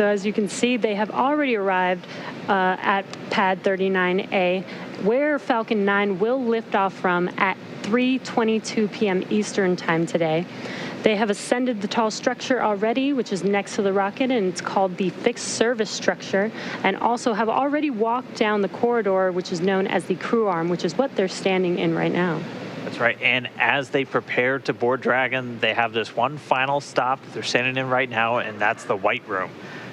So as you can see, they have already arrived at pad 39A, where Falcon 9 will lift off from at 3:22 p.m. Eastern Time today. They have ascended the tall structure already, which is next to the rocket, and it's called the fixed service structure, and also have already walked down the corridor, which is known as the crew arm, which is what they're standing in right now. That's right. And as they prepare to board Dragon, they have this one final stop that they're standing in right now, and that's the White Room.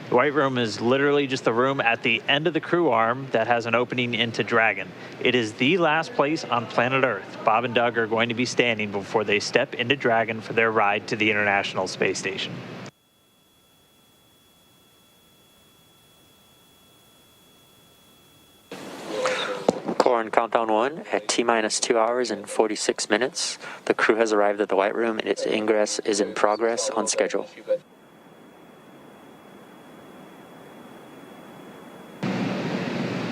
The White Room is literally just the room at the end of the crew arm that has an opening into Dragon. It is the last place on planet Earth Bob and Doug are going to be standing before they step into Dragon for their ride to the International Space Station. On countdown 1 at T-minus 2 hours and 46 minutes. The crew has arrived at the White Room and its ingress is in progress on schedule.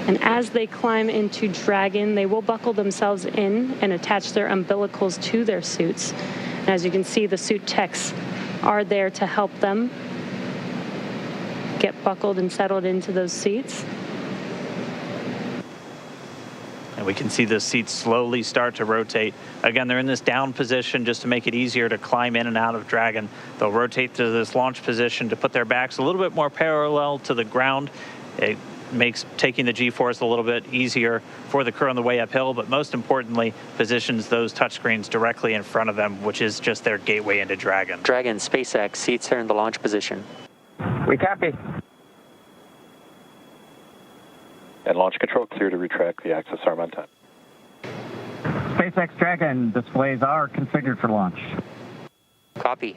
And as they climb into Dragon, they will buckle themselves in and attach their umbilicals to their suits. And as you can see, the suit techs are there to help them get buckled and settled into those seats. And we can see the seats slowly start to rotate. Again, they're in this down position just to make it easier to climb in and out of Dragon. They'll rotate to this launch position to put their backs a little bit more parallel to the ground. It makes taking the G-force a little bit easier for the crew on the way uphill, but most importantly, positions those touchscreens directly in front of them, which is just their gateway into Dragon. Dragon SpaceX seats are in the launch position. We copy. And launch control clear to retract the access arm on time. SpaceX Dragon displays are configured for launch. Copy.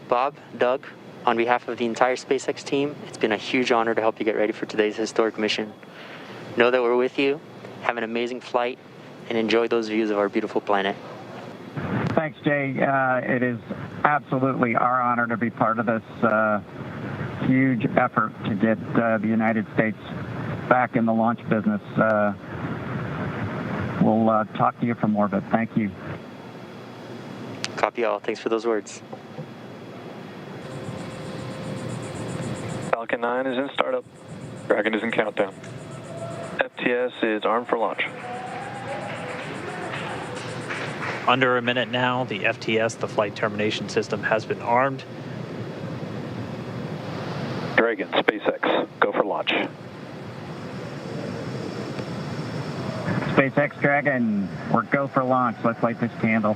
Bob, Doug, on behalf of the entire SpaceX team, it's been a huge honor to help you get ready for today's historic mission. Know that we're with you, have an amazing flight, and enjoy those views of our beautiful planet. Thanks, Jay. It is absolutely our honor to be part of this huge effort to get the United States back in the launch business. We'll talk to you for more, but thank you. Copy all. Thanks for those words. Falcon 9 is in startup. Dragon is in countdown. FTS is armed for launch. Under a minute now, the FTS, the flight termination system, has been armed. Dragon, SpaceX, go for launch. SpaceX Dragon, we're go for launch. Let's light this candle.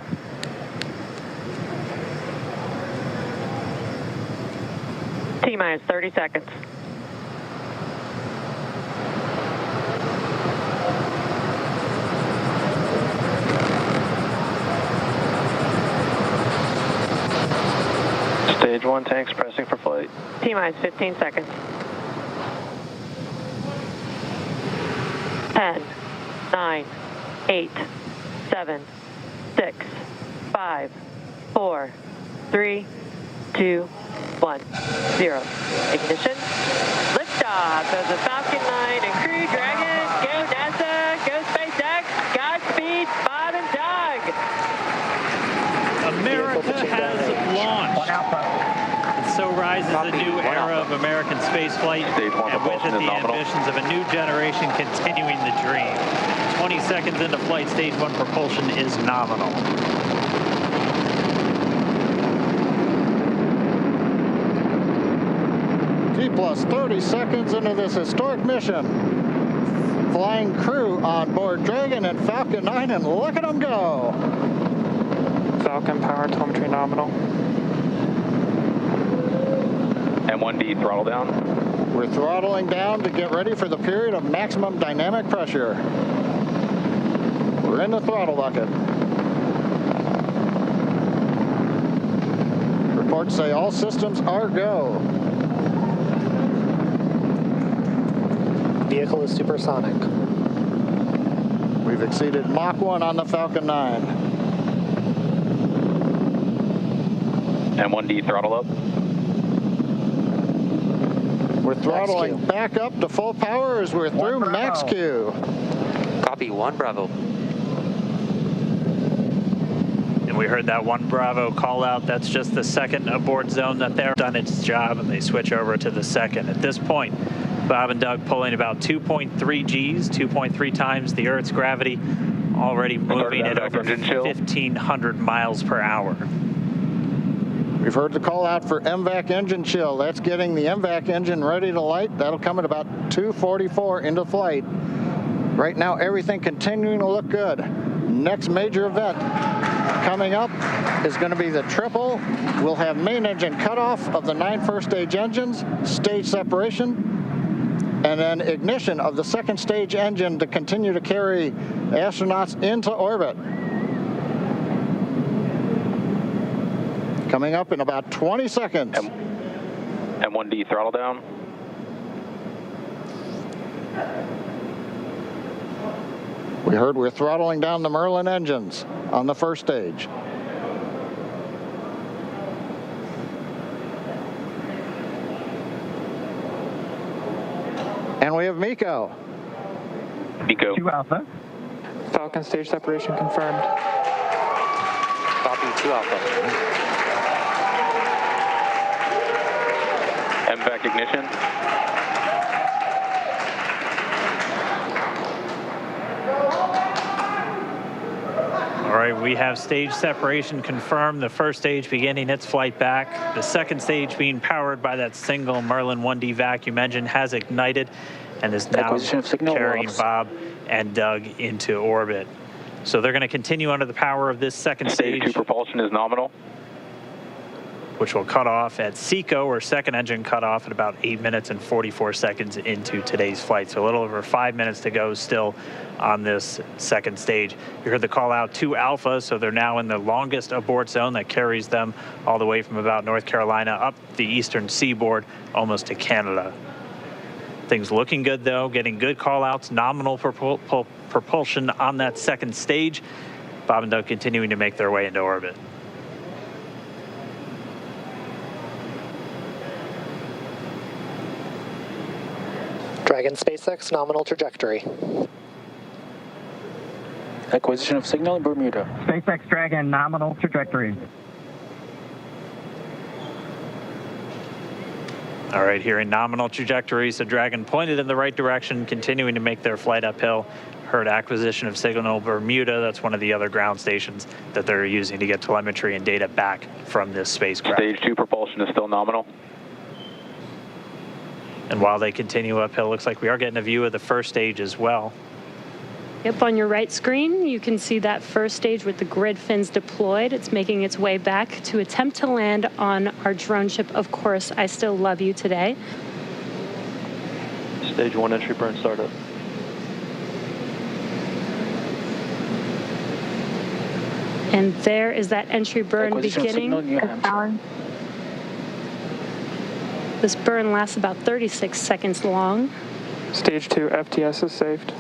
T-minus 30 seconds. Stage 1 tanks pressing for flight. T-minus 15 seconds. 10, 9, 8, 7, 6, 5, 4, 3, 2, 1, 0. Ignition. Liftoff of the Falcon 9 and Crew Dragon. Go NASA. Go SpaceX. Godspeed, Bob and Doug. America has launched. And so rises a new era of American spaceflight, and with it the ambitions of a new generation continuing the dream. 20 seconds into flight, stage 1 propulsion is nominal. Plus 30 seconds into this historic mission. Flying crew on board Dragon and Falcon 9, and look at them go. Falcon power telemetry nominal. M1D throttle down. We're throttling down to get ready for the period of maximum dynamic pressure. We're in the throttle bucket. Reports say all systems are go. Vehicle is supersonic. We've exceeded Mach 1 on the Falcon 9. M1D throttle up. We're throttling back up to full power as we're through max Q. Copy, 1 Bravo. And And we heard that one Bravo call out. That's just the second abort zone that they're done its job, and they switch over to the second. At this point, Bob and Doug pulling about 2.3 Gs, 2.3 times the Earth's gravity, already moving at over 1,500 miles per hour. We've heard the call out for MVAC engine chill. That's getting the MVAC engine ready to light. That'll come at about 2:44 into flight. Right now, everything continuing to look good. Next major event coming up is going to be the triple. We'll have main engine cutoff of the 9 first stage engines, stage separation, and then ignition of the second stage engine to continue to carry astronauts into orbit. Coming up in about 20 seconds. M1D throttle down. We heard we're throttling down the Merlin engines on the first stage. And we have MECO. MECO. 2 Alpha. Falcon stage separation confirmed. Copy, 2 Alpha. MVAC ignition. All right, we have stage separation confirmed. The first stage beginning its flight back. The second stage being powered by that single Merlin 1D vacuum engine has ignited and is now carrying Bob and Doug into orbit. So they're going to continue under the power of this second stage. Stage 2 propulsion is nominal. Which will cut off at SECO, or second engine cutoff, at about 8 minutes and 44 seconds into today's flight. So a little over 5 minutes to go still on this second stage. You heard the call out 2 Alpha, so they're now in the longest abort zone that carries them all the way from about North Carolina up the eastern seaboard, almost to Canada. Things looking good, though, getting good call outs, nominal propulsion on that second stage. Bob and Doug continuing to make their way into orbit. Dragon SpaceX nominal trajectory. Acquisition of signal in Bermuda. SpaceX Dragon nominal trajectory. All right, here in nominal trajectory, so Dragon pointed in the right direction, continuing to make their flight uphill. Heard acquisition of signal Bermuda. That's one of the other ground stations that they're using to get telemetry and data back from this spacecraft. Stage 2 propulsion is still nominal. And while they continue uphill, looks like we are getting a view of the first stage as well. Yep, on your right screen, you can see that first stage with the grid fins deployed. It's making its way back to attempt to land on our drone ship, Of Course I Still Love You today. Stage 1 entry burn startup. And there is that entry burn Acquisition beginning. of signal in New Hampshire. This burn lasts about 36 seconds long. Stage 2 FTS is saved.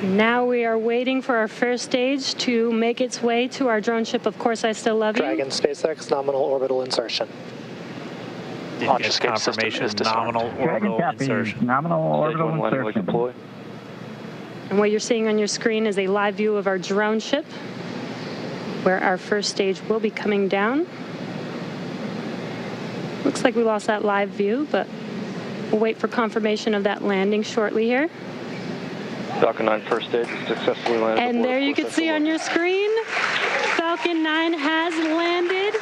Now we are waiting for our first stage to make its way to our drone ship, Of Course I Still Love You. Dragon SpaceX nominal orbital insertion. Didn't get confirmation, nominal orbital insertion. Nominal orbital insertion. And what you're seeing on your screen is a live view of our drone ship, where our first stage will be coming down. Looks like we lost that live view, but we'll wait for confirmation of that landing shortly here. Falcon 9 first stage is successfully landed. And there you can see on your screen, Falcon 9 has landed.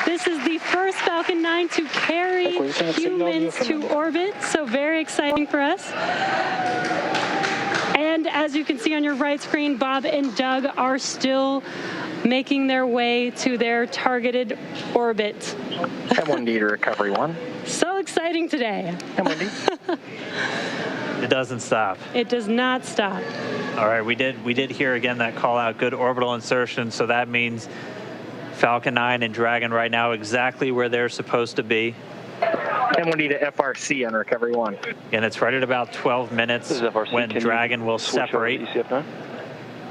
This is the first Falcon 9 to carry humans to orbit, so very exciting for us. And as you can see on your right screen, Bob and Doug are still making their way to their targeted orbit. M1D to recovery 1. So exciting today. M1D. It doesn't stop. It does not stop. All right, we did hear again that call out, good orbital insertion, so that means Falcon 9 and Dragon right now exactly where they're supposed to be. M1D to FRC on recovery 1. And it's right at about 12 minutes when Dragon will separate.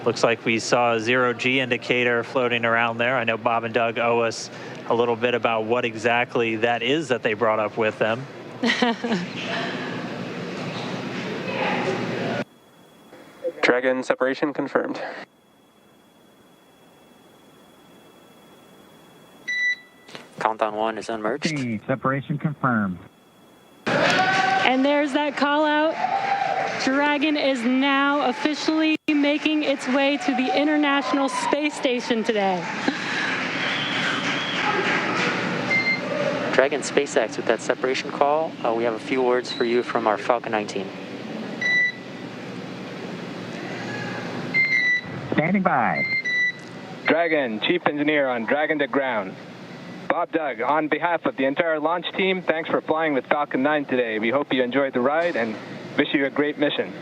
Looks like we saw a 0G indicator floating around there. I know Bob and Doug owe us a little bit about what exactly that is that they brought up with them. Dragon separation confirmed. Countdown 1 is unmerged. Separation confirmed. And there's that call out. Dragon is now officially making its way to the International Space Station today. Dragon SpaceX, with that separation call, we have a few words for you from our Falcon 9 team. Standing by. Dragon, Chief Engineer on Dragon to Ground. Bob Doug, on behalf of the entire launch team, thanks for flying with Falcon 9 today. We hope you enjoyed the ride and wish you a great mission.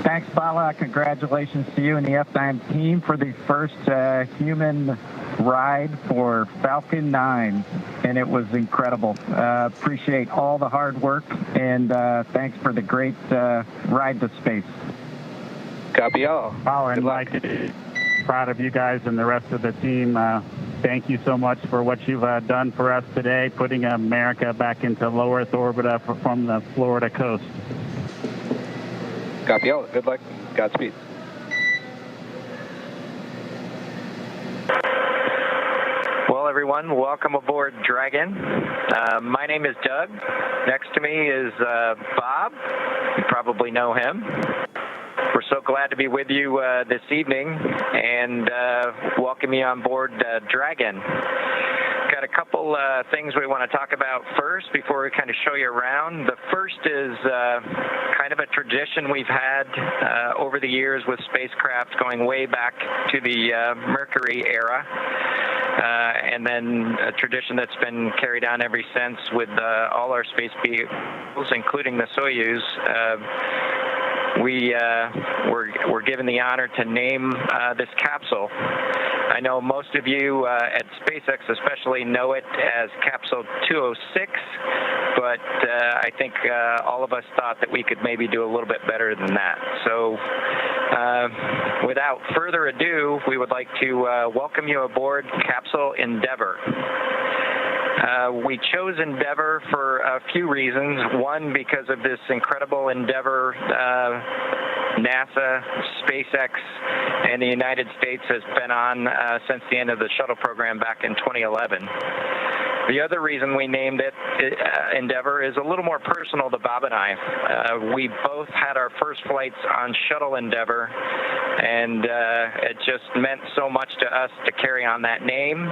Thanks, Bala. Congratulations to you and the F9 team for the first human ride for Falcon 9, and it was incredible. Appreciate all the hard work, and thanks for the great ride to space. Copy all. Bala and Mike, proud of you guys and the rest of the team. Thank you so much for what you've done for us today, putting America back into low Earth orbit from the Florida coast. Copy all. Good luck. Godspeed. Well, everyone, welcome aboard Dragon. My name is Doug. Next to me is Bob. You probably know him. We're so glad to be with you this evening and welcome you on board Dragon. Got a couple things we want to talk about first before we kind of show you around. The first is kind of a tradition we've had over the years with spacecraft going way back to the Mercury era. And then a tradition that's been carried on ever since with all our space vehicles, including the Soyuz. We're given the honor to name this capsule. I know most of you at SpaceX especially know it as Capsule 206, but I think all of us thought that we could maybe do a little bit better than that. So without further ado, we would like to welcome you aboard Capsule Endeavour. We chose Endeavour for a few reasons. One, because of this incredible endeavor NASA, SpaceX, and the United States has been on since the end of the shuttle program back in 2011. The other reason we named it Endeavour is a little more personal to Bob and I. We both had our first flights on Shuttle Endeavour, and it just meant so much to us to carry on that name.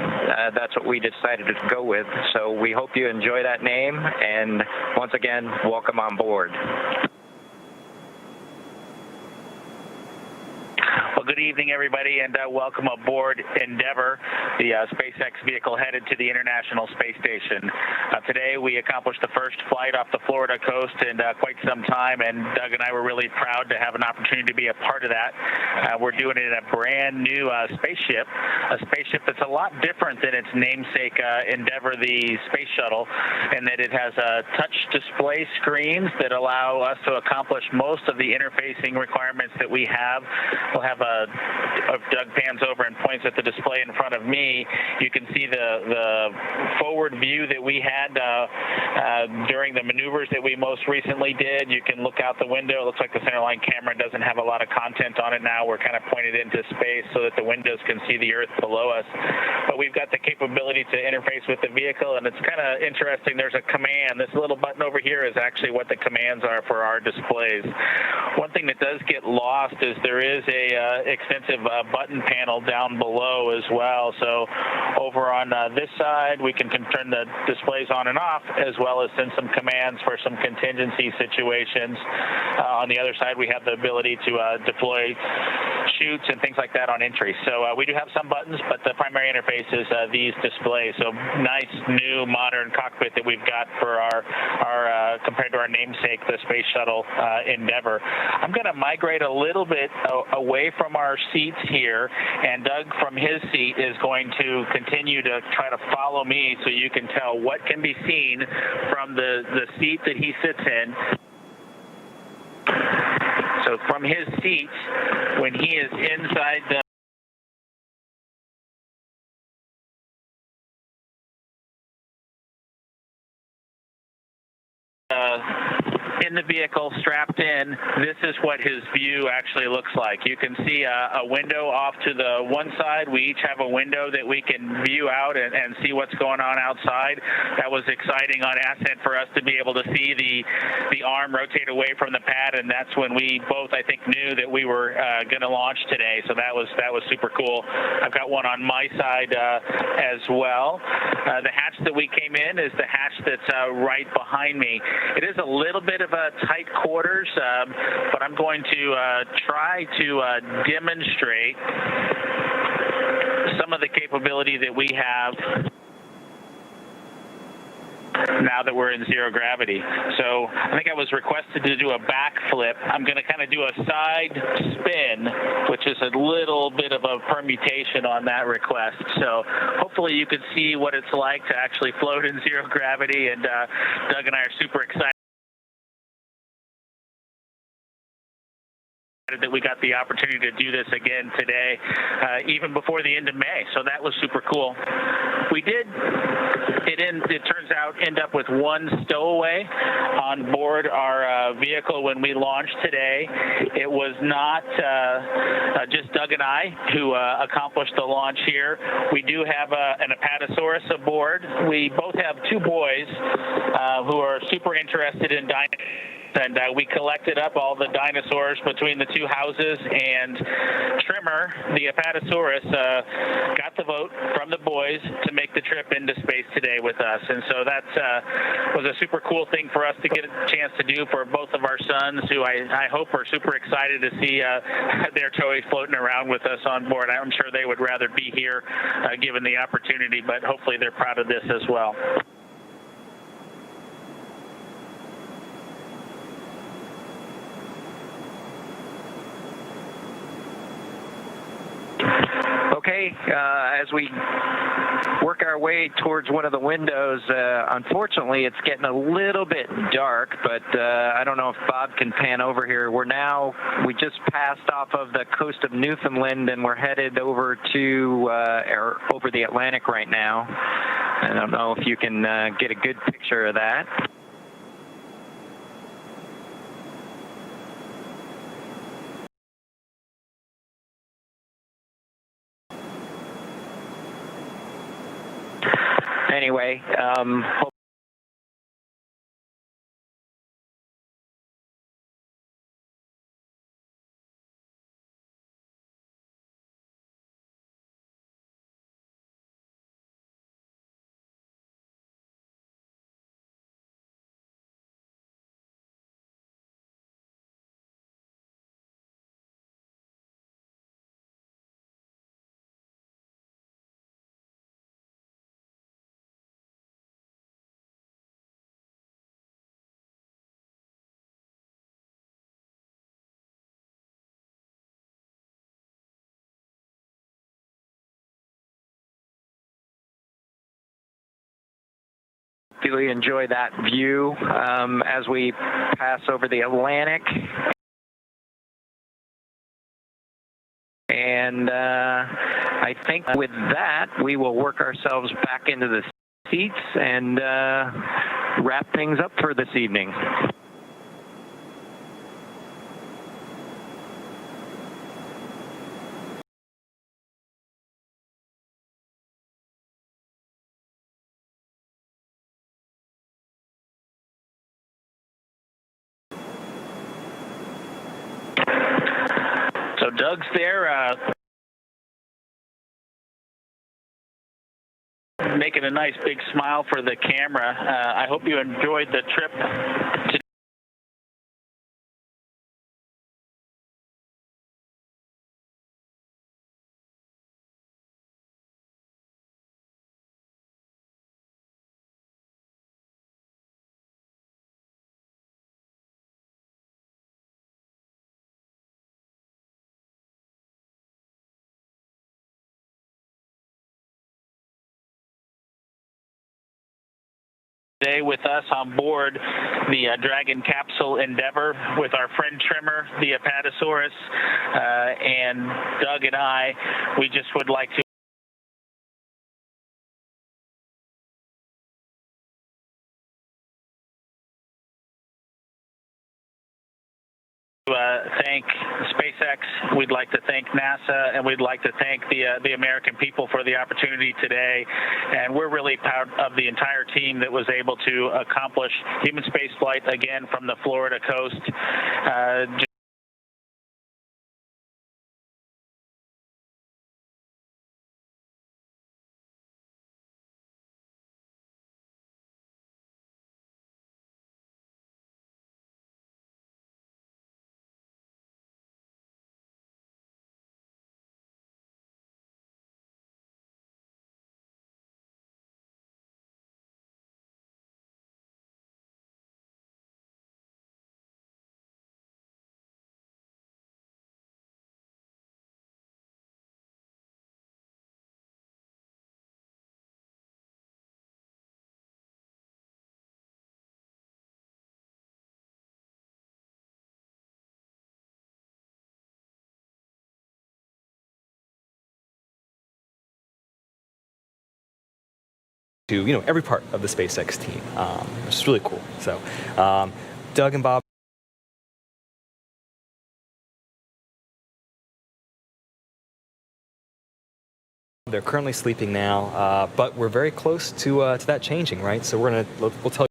That's what we decided to go with. So we hope you enjoy that name, and once again, welcome on board. Well, good evening, everybody, and welcome aboard Endeavour, the SpaceX vehicle headed to the International Space Station. Today, we accomplished the first flight off the Florida coast in quite some time, and Doug and I were really proud to have an opportunity to be a part of that. We're doing it in a brand new spaceship, a spaceship that's a lot different than its namesake Endeavour, the space shuttle, in that it has touch display screens that allow us to accomplish most of the interfacing requirements that we have. We'll have Doug pans over and points at the display in front of me. You can see the forward view that we had during the maneuvers that we most recently did. You can look out the window. It looks like the centerline camera doesn't have a lot of content on it now. We're kind of pointed into space so that the windows can see the Earth below us. But we've got the capability to interface with the vehicle, and it's kind of interesting. There's a command. This little button over here is actually what the commands are for our displays. One thing that does get lost is there is a extensive button panel down below as well. So over on this side, we can turn the displays on and off, as well as send some commands for some contingency situations. On the other side, we have the ability to deploy chutes and things like that on entry. So we do have some buttons, but the primary interface is these displays. So nice, new, modern cockpit that we've got for our compared to our namesake, the Space Shuttle Endeavour. I'm going to migrate a little bit away from our seats here, and Doug from his seat is going to continue to try to follow me so you can tell what can be seen from the seat that he sits in. So from his seat, when he is inside the the vehicle strapped in, this is what his view actually looks like. You can see a window off to the one side. We each have a window that we can view out and see what's going on outside. That was exciting on ascent for us to be able to see the arm rotate away from the pad, and that's when we both, I think, knew that we were going to launch today. So that was super cool. I've got one on my side as well. The hatch that we came in is the hatch that's right behind me. It is a little bit of a tight quarters, but I'm going to try to demonstrate some of the capability that we have now that we're in zero gravity. So I think I was requested to do a backflip. I'm going to kind of do a side spin, which is a little bit of a permutation on that request. So hopefully you can see what it's like to actually float in zero gravity, and Doug and I are super excited that we got the opportunity to do this again today, even before the end of May. So that was super cool. We did, it turns out, end up with one stowaway on board our vehicle when we launched today. It was not just Doug and I who accomplished the launch here. We do have an Apatosaurus aboard. We both have two boys who are super interested in dinosaurs. And we collected up all the dinosaurs between the two houses, and Trimmer, the Apatosaurus, got the vote from the boys to make the trip into space today with us. And so that was a super cool thing for us to get a chance to do for both of our sons, who I hope are super excited to see their toys floating around with us on board. I'm sure they would rather be here given the opportunity, but hopefully they're proud of this as well. Okay, as we work our way towards one of the windows, unfortunately it's getting a little bit dark, but I don't know if Bob can pan over here. We just passed off of the coast of Newfoundland, and we're headed over to over the Atlantic right now. I don't know if you can get a good picture of that. Anyway, really enjoy that view as we pass over the Atlantic. And I think with that, we will work ourselves back into the seats and wrap things up for this evening. So Doug's there making a nice big smile for the camera. I hope you enjoyed the trip today. Today with us on board the Dragon capsule Endeavour with our friend Trimmer, the Apatosaurus, and Doug and I. We just would like to Thank SpaceX, we'd like to thank NASA, and we'd like to thank the American people for the opportunity today. And we're really proud of the entire team that was able to accomplish human spaceflight again from the Florida coast. To every part of the SpaceX team, which is really cool. So Doug and Bob, they're currently sleeping now, but we're very close to that changing, right? So we'll tell you.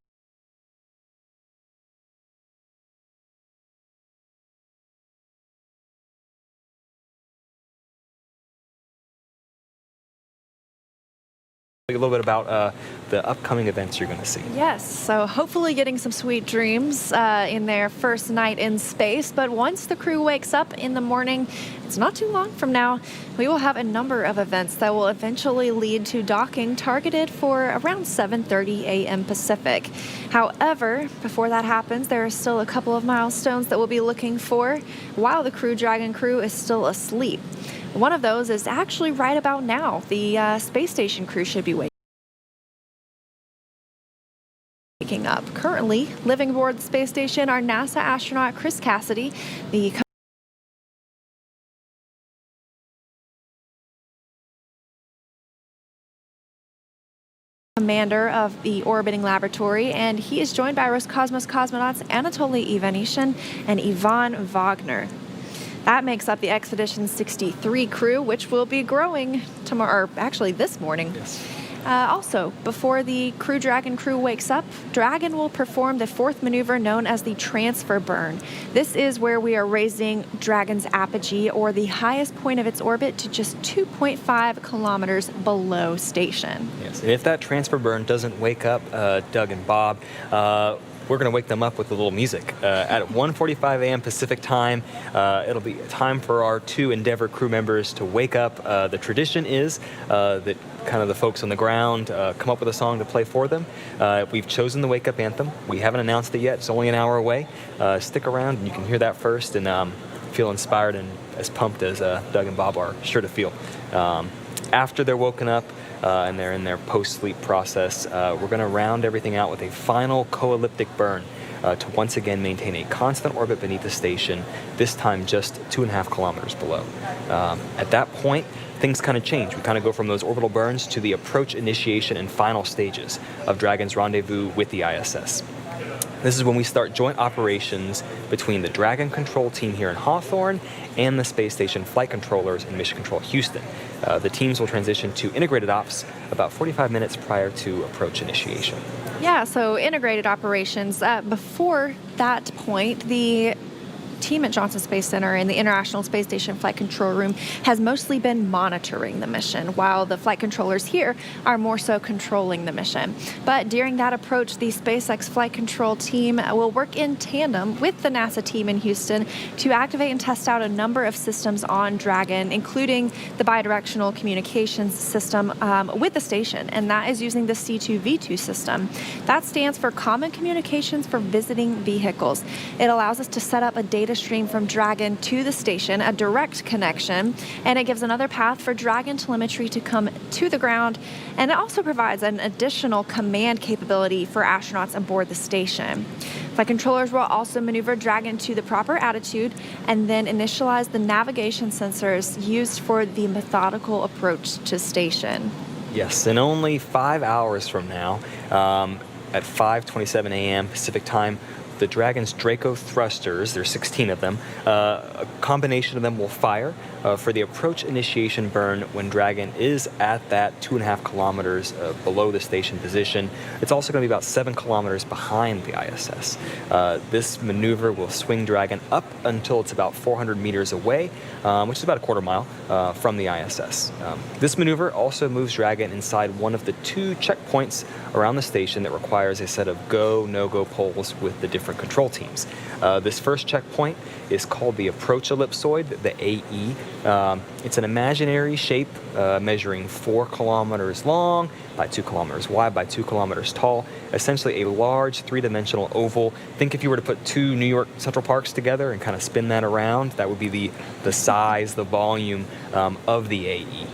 A little bit about the upcoming events you're going to see. Yes, so hopefully getting some sweet dreams in their first night in space. But once the crew wakes up in the morning, it's not too long from now, we will have a number of events that will eventually lead to docking targeted for around 7:30 a.m. Pacific. However, before that happens, there are still a couple of milestones that we'll be looking for while the Crew Dragon crew is still asleep. One of those is actually right about now. The space station crew should be waking up. Currently, living aboard the space station are NASA astronaut Chris Cassidy, the commander of the orbiting laboratory, and he is joined by Roscosmos cosmonauts Anatoly Ivanishin and Ivan Wagner. That makes up the Expedition 63 crew, which will be growing tomorrow, or actually this morning. Yes. Also, before the Crew Dragon crew wakes up, Dragon will perform the fourth maneuver known as the transfer burn. This is where we are raising Dragon's apogee, or the highest point of its orbit, to just 2.5 kilometers below station. Yes, and if that transfer burn doesn't wake up Doug and Bob, we're going to wake them up with a little music. At 1:45 a.m. Pacific time, it'll be time for our two Endeavour crew members to wake up. The tradition is that kind of the folks on the ground come up with a song to play for them. We've chosen the wake-up anthem. We haven't announced it yet. It's only an hour away. Stick around and you can hear that first and feel inspired and as pumped as Doug and Bob are sure to feel. After they're woken up, and they're in their post-sleep process, we're going to round everything out with a final co-elliptic burn to once again maintain a constant orbit beneath the station, this time just 2.5 kilometers below. At that point, things kind of change. We kind of go from those orbital burns to the approach, initiation, and final stages of Dragon's rendezvous with the ISS. This is when we start joint operations between the Dragon control team here in Hawthorne and the space station flight controllers in Mission Control Houston. The teams will transition to integrated ops about 45 minutes prior to approach initiation. Yeah, so integrated operations. Before that point, the team at Johnson Space Center and the International Space Station Flight Control Room has mostly been monitoring the mission, while the flight controllers here are more so controlling the mission. But during that approach, the SpaceX flight control team will work in tandem with the NASA team in Houston to activate and test out a number of systems on Dragon, including the bidirectional communications system with the station, and that is using the C2V2 system. That stands for Common Communications for Visiting Vehicles. It allows us to set up a data stream from Dragon to the station, a direct connection, and it gives another path for Dragon telemetry to come to the ground, and it also provides an additional command capability for astronauts aboard the station. Flight controllers will also maneuver Dragon to the proper attitude and then initialize the navigation sensors used for the methodical approach to station. Yes, and only 5 hours from now, at 5:27 a.m. Pacific time, the Dragon's Draco thrusters, there's 16 of them, a combination of them will fire for the approach initiation burn when Dragon is at that 2.5 kilometers below the station position. It's also going to be about 7 kilometers behind the ISS. This maneuver will swing Dragon up until it's about 400 meters away, which is about a quarter mile from the ISS. This maneuver also moves Dragon inside one of the 2 checkpoints around the station that requires a set of go, no-go poles with the different control teams. This first checkpoint is called the approach ellipsoid, the AE. It's an imaginary shape measuring 4 kilometers long by 2 kilometers wide by 2 kilometers tall, essentially a large 3-dimensional oval. Think if you were to put 2 New York Central Parks together and kind of spin that around, that would be the size, the volume of the AE.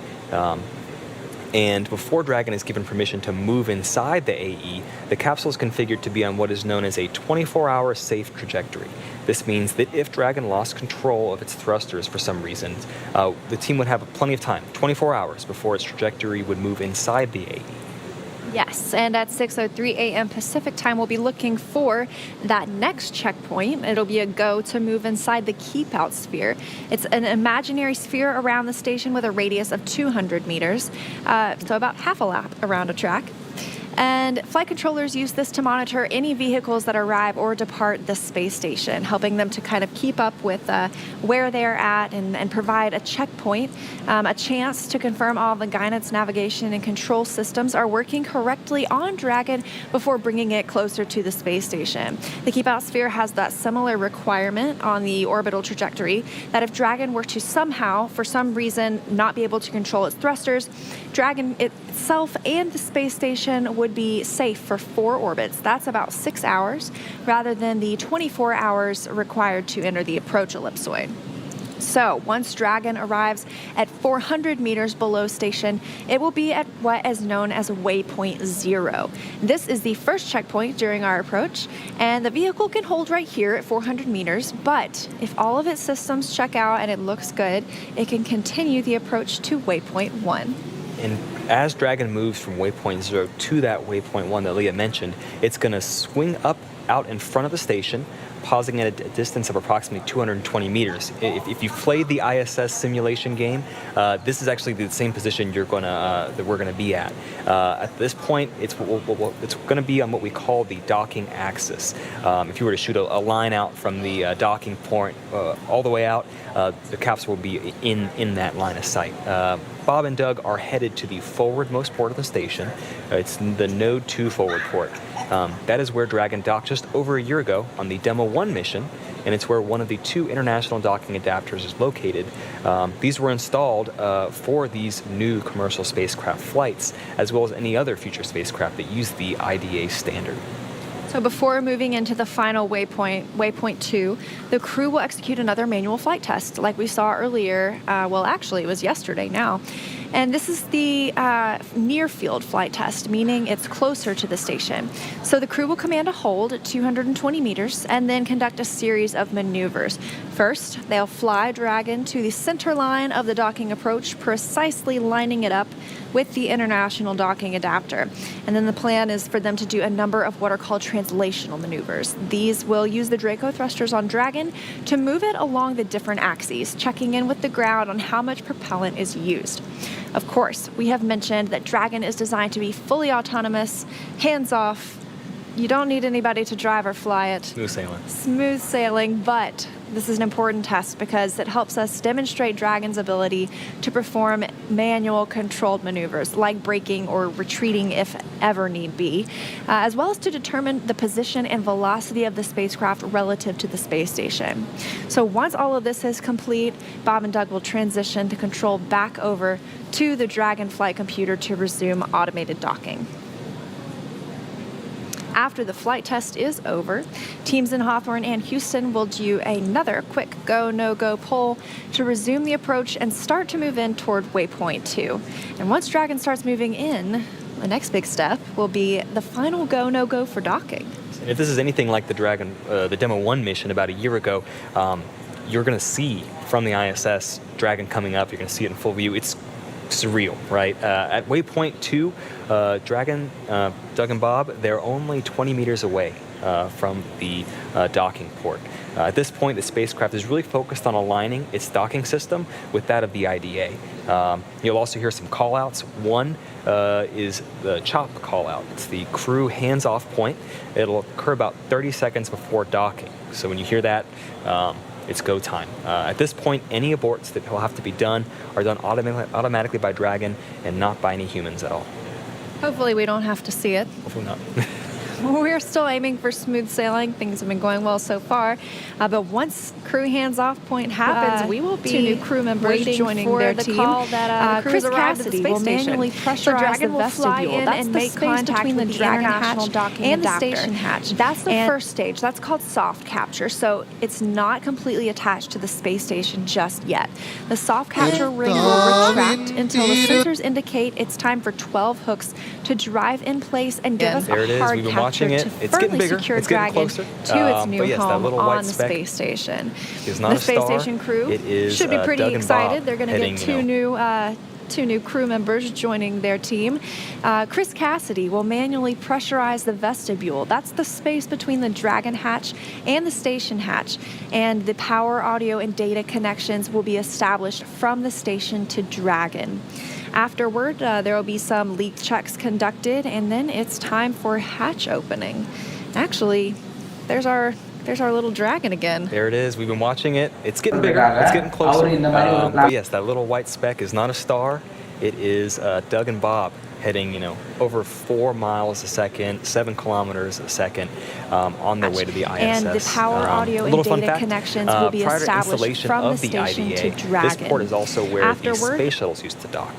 And before Dragon is given permission to move inside the AE, the capsule is configured to be on what is known as a 24-hour safe trajectory. This means that if Dragon lost control of its thrusters for some reason, the team would have plenty of time, 24 hours, before its trajectory would move inside the AE. Yes, and at 6:03 a.m. Pacific time, we'll be looking for that next checkpoint. It'll be a go to move inside the keep out sphere. It's an imaginary sphere around the station with a radius of 200 meters, so about half a lap around a track. And flight controllers use this to monitor any vehicles that arrive or depart the space station, helping them to kind of keep up with where they're at and provide a checkpoint, a chance to confirm all the guidance, navigation, and control systems are working correctly on Dragon before bringing it closer to the space station. The keep out sphere has that similar requirement on the orbital trajectory that if Dragon were to somehow, for some reason, not be able to control its thrusters, Dragon itself and the space station would be safe for 4 orbits. That's about 6 hours rather than the 24 hours required to enter the approach ellipsoid. So once Dragon arrives at 400 meters below station, it will be at what is known as waypoint 0. This is the first checkpoint during our approach, and the vehicle can hold right here at 400 meters, but if all of its systems check out and it looks good, it can continue the approach to waypoint 1. And as Dragon moves from waypoint 0 to that waypoint 1 that Leah mentioned, it's going to swing up out in front of the station, pausing at a distance of approximately 220 meters. If you've played the ISS simulation game, this is actually the same position that we're going to be at. At this point, it's going to be on what we call the docking axis. If you were to shoot a line out from the docking point all the way out, the capsule will be in that line of sight. Bob and Doug are headed to the forwardmost port of the station. It's the Node 2 forward port. That is where Dragon docked just over a year ago on the Demo 1 mission, and it's where one of the 2 international docking adapters is located. These were installed for these new commercial spacecraft flights, as well as any other future spacecraft that use the IDA standard. So before moving into the final waypoint, waypoint 2, the crew will execute another manual flight test like we saw earlier. Well, actually, it was yesterday now. And this is the near-field flight test, meaning it's closer to the station. So the crew will command a hold at 220 meters and then conduct a series of maneuvers. First, they'll fly Dragon to the center line of the docking approach, precisely lining it up with the international docking adapter. And then the plan is for them to do a number of what are called translational maneuvers. These will use the Draco thrusters on Dragon to move it along the different axes, checking in with the ground on how much propellant is used. Of course, we have mentioned that Dragon is designed to be fully autonomous, hands-off. You don't need anybody to drive or fly it. Smooth sailing. Smooth sailing, but this is an important test because it helps us demonstrate Dragon's ability to perform manual controlled maneuvers like braking or retreating if ever need be, as well as to determine the position and velocity of the spacecraft relative to the space station. So once all of this is complete, Bob and Doug will transition the control back over to the Dragon flight computer to resume automated docking. After the flight test is over, teams in Hawthorne and Houston will do another quick go, no-go poll to resume the approach and start to move in toward waypoint 2. And once Dragon starts moving in, the next big step will be the final go, no-go for docking. If this is anything like the Dragon, the Demo 1 mission about a year ago, you're going to see from the ISS Dragon coming up. You're going to see it in full view. It's surreal, right? At waypoint 2, Dragon, Doug and Bob, they're only 20 meters away from the docking port. At this point, the spacecraft is really focused on aligning its docking system with that of the IDA. You'll also hear some call-outs. One is the CHOP call-out. It's the crew hands-off point. It'll occur about 30 seconds before docking. So when you hear that, it's go time. At this point, any aborts that will have to be done are done automatically by Dragon and not by any humans at all. Hopefully we don't have to see it. Hopefully not. We're still aiming for smooth sailing. Things have been going well so far. But once crew hands-off point happens, we will be 2 new crew members joining their team. Call that Chris Cassidy will manually pressurize the vestibule. That's the space between the Dragon hatch and the station hatch. That's the first stage. That's called soft capture. So it's not completely attached to the space station just yet. The soft capture ring will retract until the sensors indicate it's time for 12 hooks to drive in place and give us a hard capture to firmly secure Dragon to its new home on the space station. The space station crew should be pretty excited. They're going to get two new crew members joining their team. Chris Cassidy will manually pressurize the vestibule. That's the space between the Dragon hatch and the station hatch. And the power, audio, and data connections will be established from the station to Dragon. Afterward, there will be some leak checks conducted, and then it's time for hatch opening. Actually, there's our little Dragon again. There it is. We've been watching it. It's getting bigger. It's getting closer. But yes, that little white speck is not a star. It is Doug and Bob heading, over 4 miles a second, 7 kilometers a second on their way to the ISS. And the power, audio, and data connections will be established from the station to Dragon. This port is also where the space shuttles used to dock.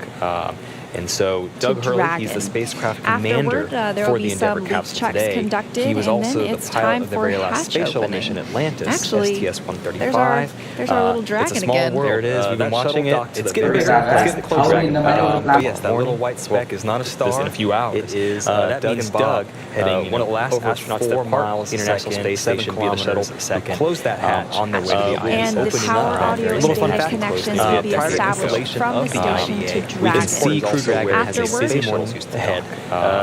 And so Doug Hurley, he's the spacecraft commander for the Endeavour capsule today. He was also the pilot of the very last space shuttle mission Atlantis, STS-135. There's our little Dragon it's a small again. World. There it is. We've been watching it. It's getting bigger. It's getting closer. But yes, that little white speck is not a star. In a few hours. It is Doug and Bob heading one of the last astronauts that miles International Space Station via the shuttle second. Close that hatch on their way to the ISS. And the power, audio, and data connections will be established from the station to Dragon. We can see Dragon has a city models used to head,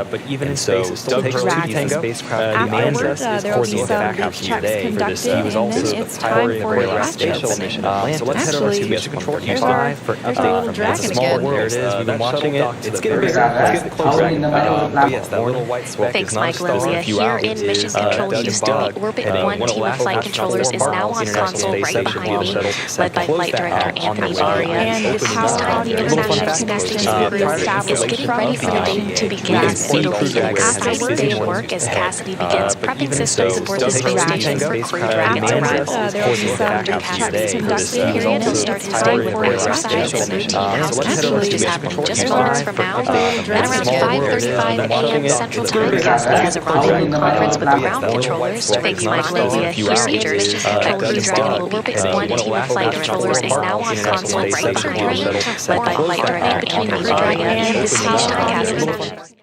but even in space, it still takes 2 to spacecraft commander for the Endeavour capsule today. For this, he was also the pilot of the very last space shuttle mission Atlantis. So let's head over to Mission Control 5 for update from Dragon. It's a small world. There it is. We've been watching it. It's getting bigger. It's getting closer. But yes, that little white speck is not a star. Here in Mission Control Houston, the Orbit 1 team of flight controllers is now on console right behind me, led by Flight Director Anthony Varia. And the power, audio, and data connections will be established is getting ready for the day to begin. It'll be a fast day of work as Cassidy begins prepping systems aboard the space station for crew Dragon's arrival. After Cassidy's induction period, he'll start his day with exercise and routine housekeeping, which is happening just moments from now. At around 5:35 a.m. Central Time, Cassidy has a rendezvous conference with the ground controllers. Thanks, Mike Lavia. Here in Mission Control Houston, the Orbit 1 team of flight controllers is now on console right behind me, led by Flight Director Anthony Varia and the station Cassidy.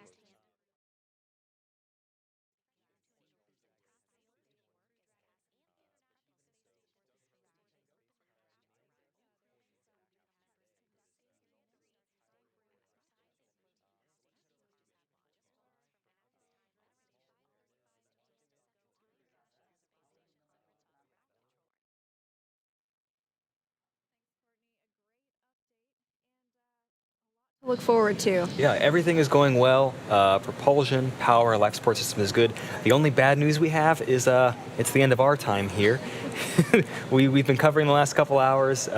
Look forward to. Yeah, everything is going well. Propulsion, power, life support system is good. The only bad news we have is it's the end of our time here. We've been covering the last couple hours,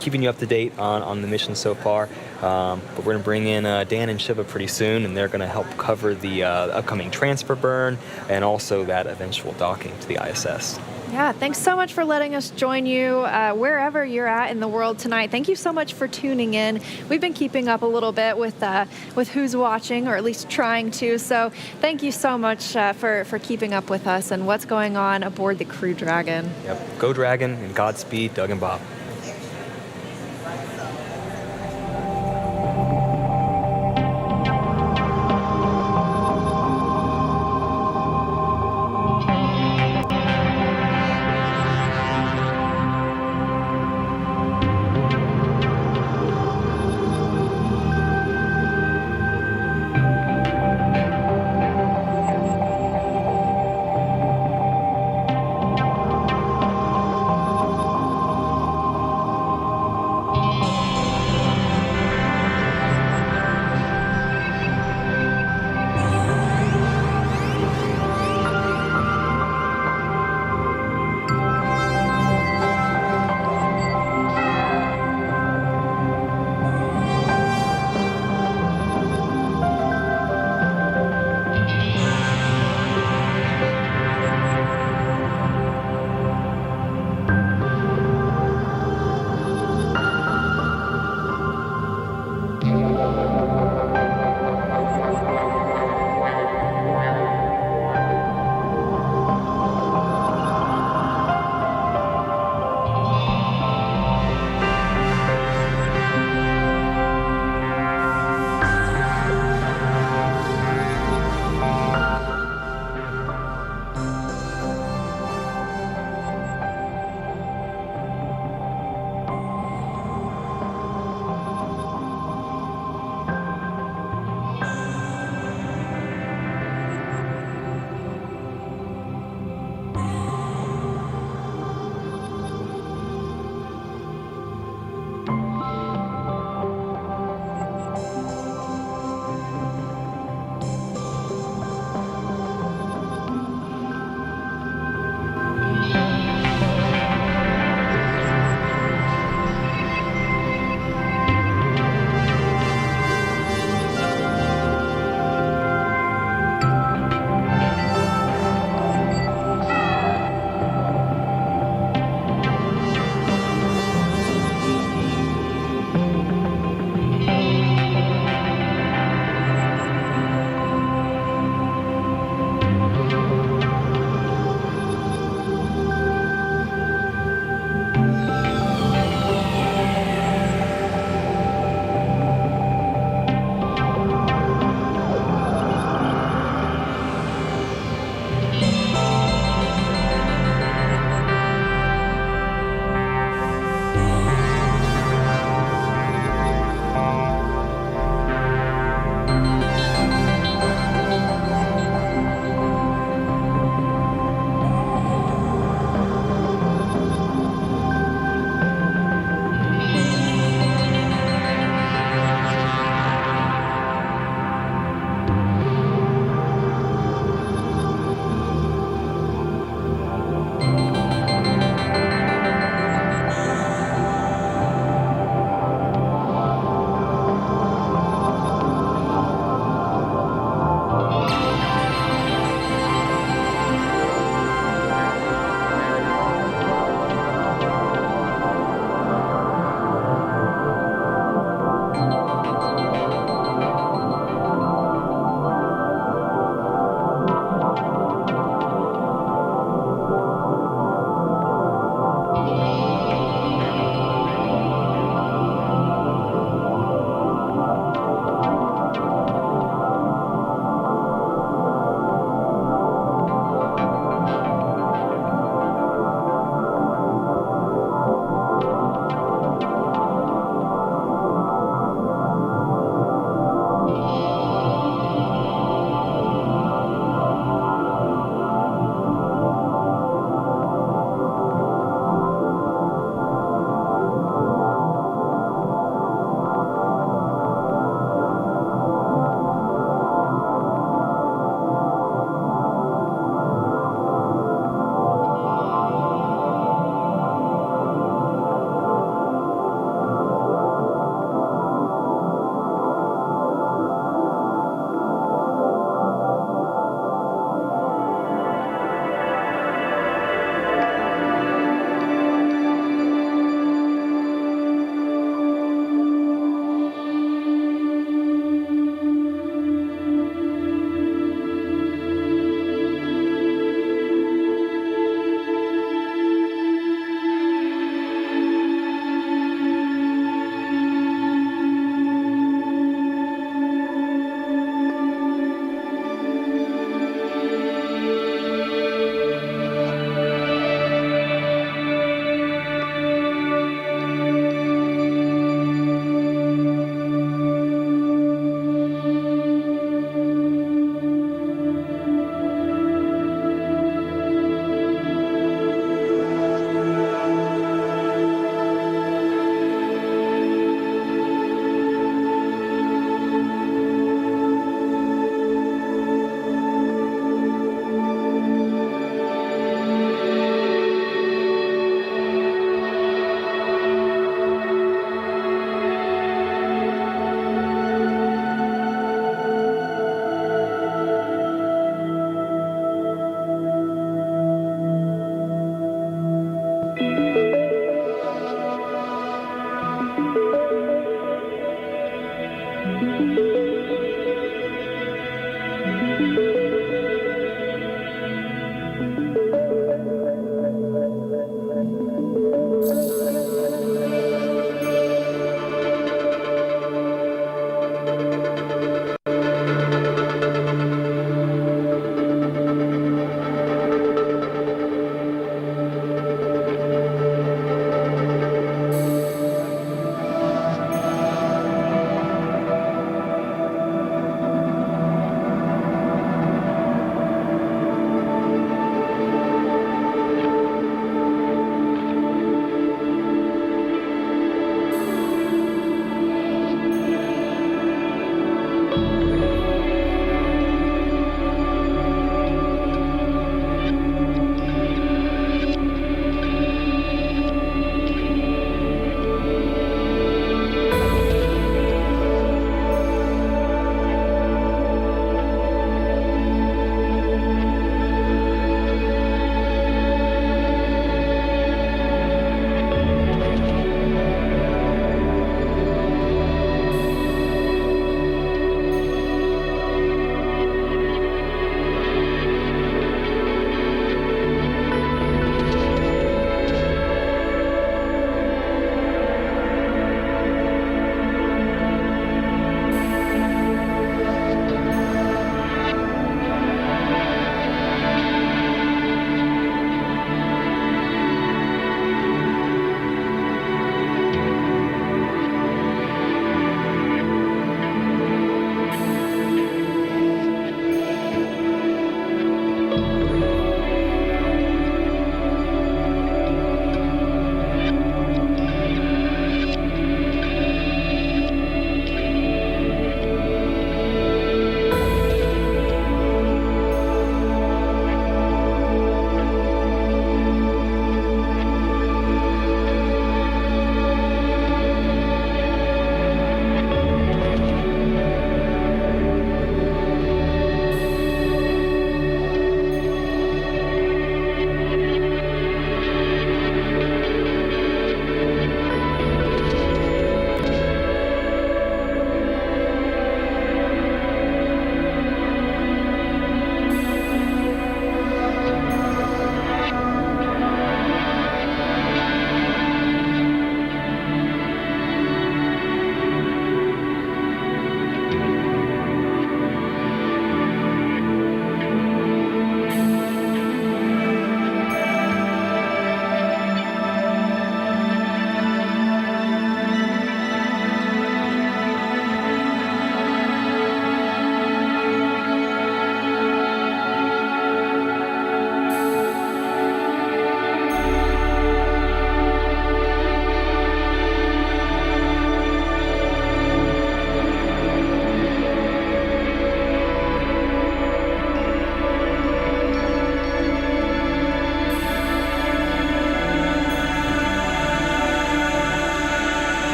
keeping you up to date on the mission so far. But we're going to bring in Dan and Shiva pretty soon, and they're going to help cover the upcoming transfer burn and also that eventual docking to the ISS. Yeah, thanks so much for letting us join you wherever you're at in the world tonight. Thank you so much for tuning in. We've been keeping up a little bit with who's watching, or at least trying to. So thank you so much for keeping up with us and what's going on aboard the Crew Dragon. Yep, go Dragon and Godspeed, Doug and Bob.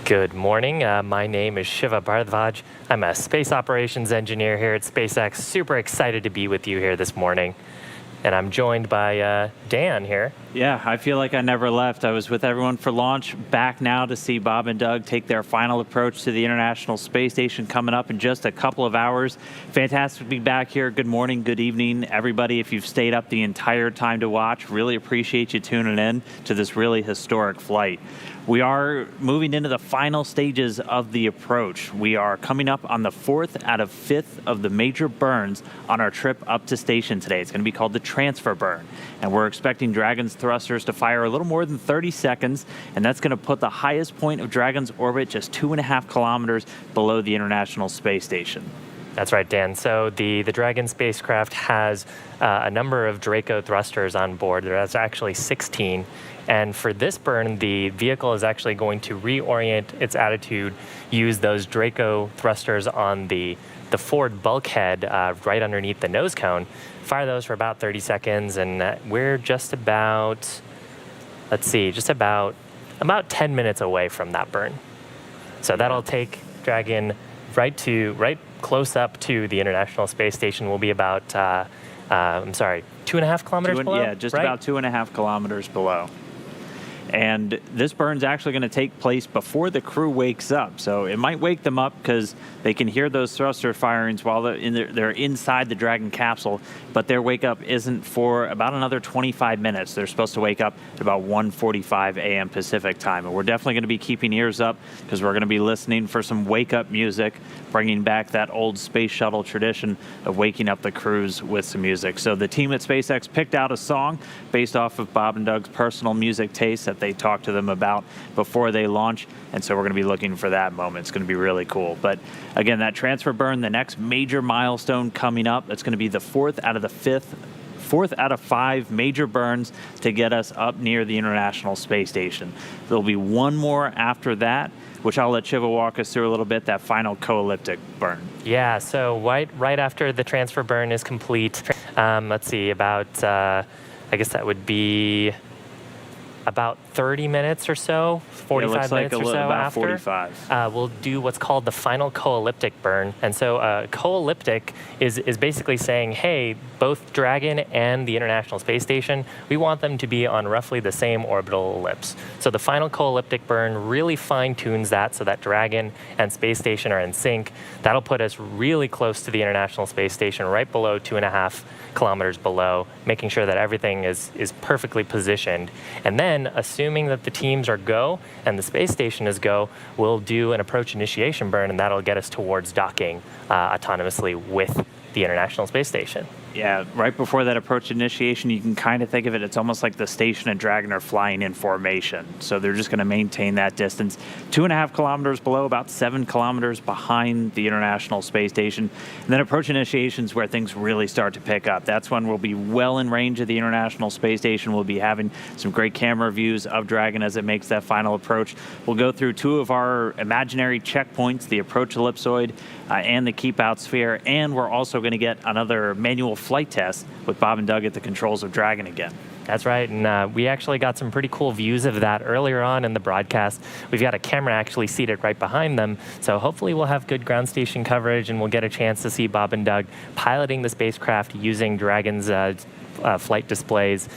Good morning. My name is Shiva Bharadwaj. I'm a space operations engineer here at SpaceX. Super excited to be with you here this morning. And I'm joined by Dan here. Yeah, I feel like I never left. I was with everyone for launch, back now to see Bob and Doug take their final approach to the International Space Station coming up in just a couple of hours. Fantastic to be back here. Good morning, good evening, everybody. If you've stayed up the entire time to watch, really appreciate you tuning in to this really historic flight. We are moving into the final stages of the approach. We are coming up on the 4th out of 5th of the major burns on our trip up to station today. It's going to be called the transfer burn. And we're expecting Dragon's thrusters to fire a little more than 30 seconds, and that's going to put the highest point of Dragon's orbit just 2.5 kilometers below the International Space Station. That's right, Dan. So the Dragon spacecraft has a number of Draco thrusters on board. There's actually 16. And for this burn, the vehicle is actually going to reorient its attitude, use those Draco thrusters on the forward bulkhead right underneath the nose cone, fire those for about 30 seconds, and we're just about, just about 10 minutes away from that burn. So that'll take Dragon right close up to the International Space Station. Will be about, 2.5 kilometers below? Yeah, just about 2.5 kilometers below. And this burn's actually going to take place before the crew wakes up. So it might wake them up because they can hear those thruster firings while they're inside the Dragon capsule, but their wake up isn't for about another 25 minutes. They're supposed to wake up at about 1:45 a.m. Pacific time. And we're definitely going to be keeping ears up because we're going to be listening for some wake up music, bringing back that old space shuttle tradition of waking up the crews with some music. So the team at SpaceX picked out a song based off of Bob and Doug's personal music taste that they talked to them about before they launch, and so we're going to be looking for that moment. It's going to be really cool. But again, that transfer burn, the next major milestone coming up, that's going to be the 4th out of 5 major burns to get us up near the International Space Station. There'll be one more after that, which I'll let Shiva walk us through a little bit, that final co-elliptic burn. Yeah, so right after the transfer burn is complete, about, I guess that would be about 30 minutes or so, 45 minutes or so about after, 45. We'll do what's called the final co-elliptic burn. And so co-elliptic is basically saying, hey, both Dragon and the International Space Station, we want them to be on roughly the same orbital ellipse. So the final co-elliptic burn really fine-tunes that so that Dragon and Space Station are in sync. That'll put us really close to the International Space Station, right below 2.5 kilometers below, making sure that everything is perfectly positioned. And then, assuming that the teams are go and the space station is go, we'll do an approach initiation burn, and that'll get us towards docking autonomously with the International Space Station. Yeah, right before that approach initiation, you can kind of think of it, it's almost like the station and Dragon are flying in formation. So they're just going to maintain that distance. 2.5 kilometers below, about 7 kilometers behind the International Space Station. And then approach initiation is where things really start to pick up. That's when we'll be well in range of the International Space Station. We'll be having some great camera views of Dragon as it makes that final approach. We'll go through 2 of our imaginary checkpoints, the approach ellipsoid and the keep out sphere. And we're also going to get another manual flight test with Bob and Doug at the controls of Dragon again. That's right, and we actually got some pretty cool views of that earlier on in the broadcast. We've got a camera actually seated right behind them, so hopefully we'll have good ground station coverage and we'll get a chance to see Bob and Doug piloting the spacecraft using Dragon's flight displays.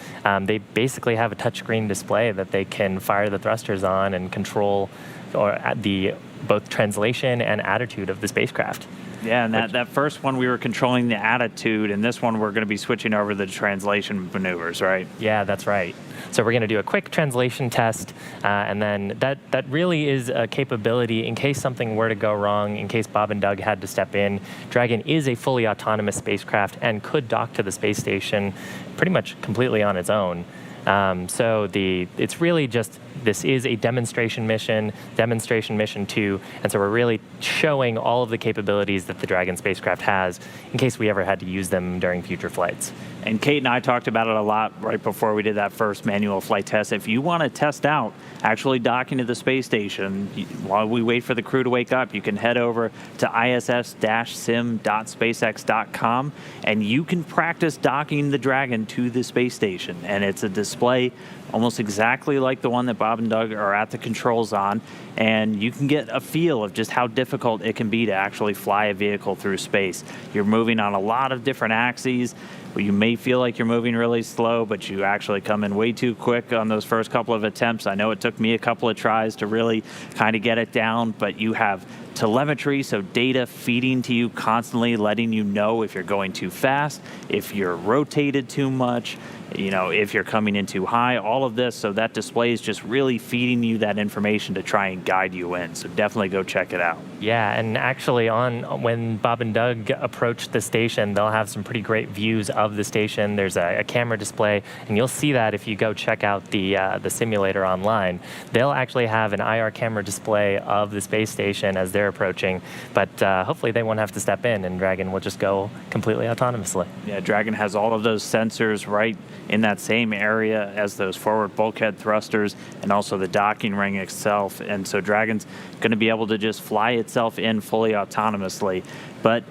They basically have a touchscreen display that they can fire the thrusters on and control both translation and attitude of the spacecraft. Yeah, and that first one we were controlling the attitude, and this one we're going to be switching over the translation maneuvers, right? Yeah, that's right. So we're going to do a quick translation test, and then that really is a capability in case something were to go wrong, in case Bob and Doug had to step in. Dragon is a fully autonomous spacecraft and could dock to the space station pretty much completely on its own. So it's really just, this is a demonstration mission 2, and so we're really showing all of the capabilities that the Dragon spacecraft has in case we ever had to use them during future flights. And Kate and I talked about it a lot right before we did that first manual flight test. If you want to test out actually docking to the space station, while we wait for the crew to wake up, you can head over to iss-sim.spacex.com and you can practice docking the Dragon to the space station. And it's a display almost exactly like the one that Bob and Doug are at the controls on, and you can get a feel of just how difficult it can be to actually fly a vehicle through space. You're moving on a lot of different axes. You may feel like you're moving really slow, but you actually come in way too quick on those first couple of attempts. I know it took me a couple of tries to really kind of get it down, but you have telemetry, so data feeding to you constantly, letting you know if you're going too fast, if you're rotated too much, if you're coming in too high, all of this. So that display is just really feeding you that information to try and guide you in. So definitely go check it out. Yeah, and actually when Bob and Doug approach the station, they'll have some pretty great views of the station. There's a camera display, and you'll see that if you go check out the simulator online. They'll actually have an IR camera display of the space station as they're approaching, but hopefully they won't have to step in, and Dragon will just go completely autonomously. Yeah, Dragon has all of those sensors right in that same area as those forward bulkhead thrusters and also the docking ring itself. And so Dragon's going to be able to just fly itself in fully autonomously. But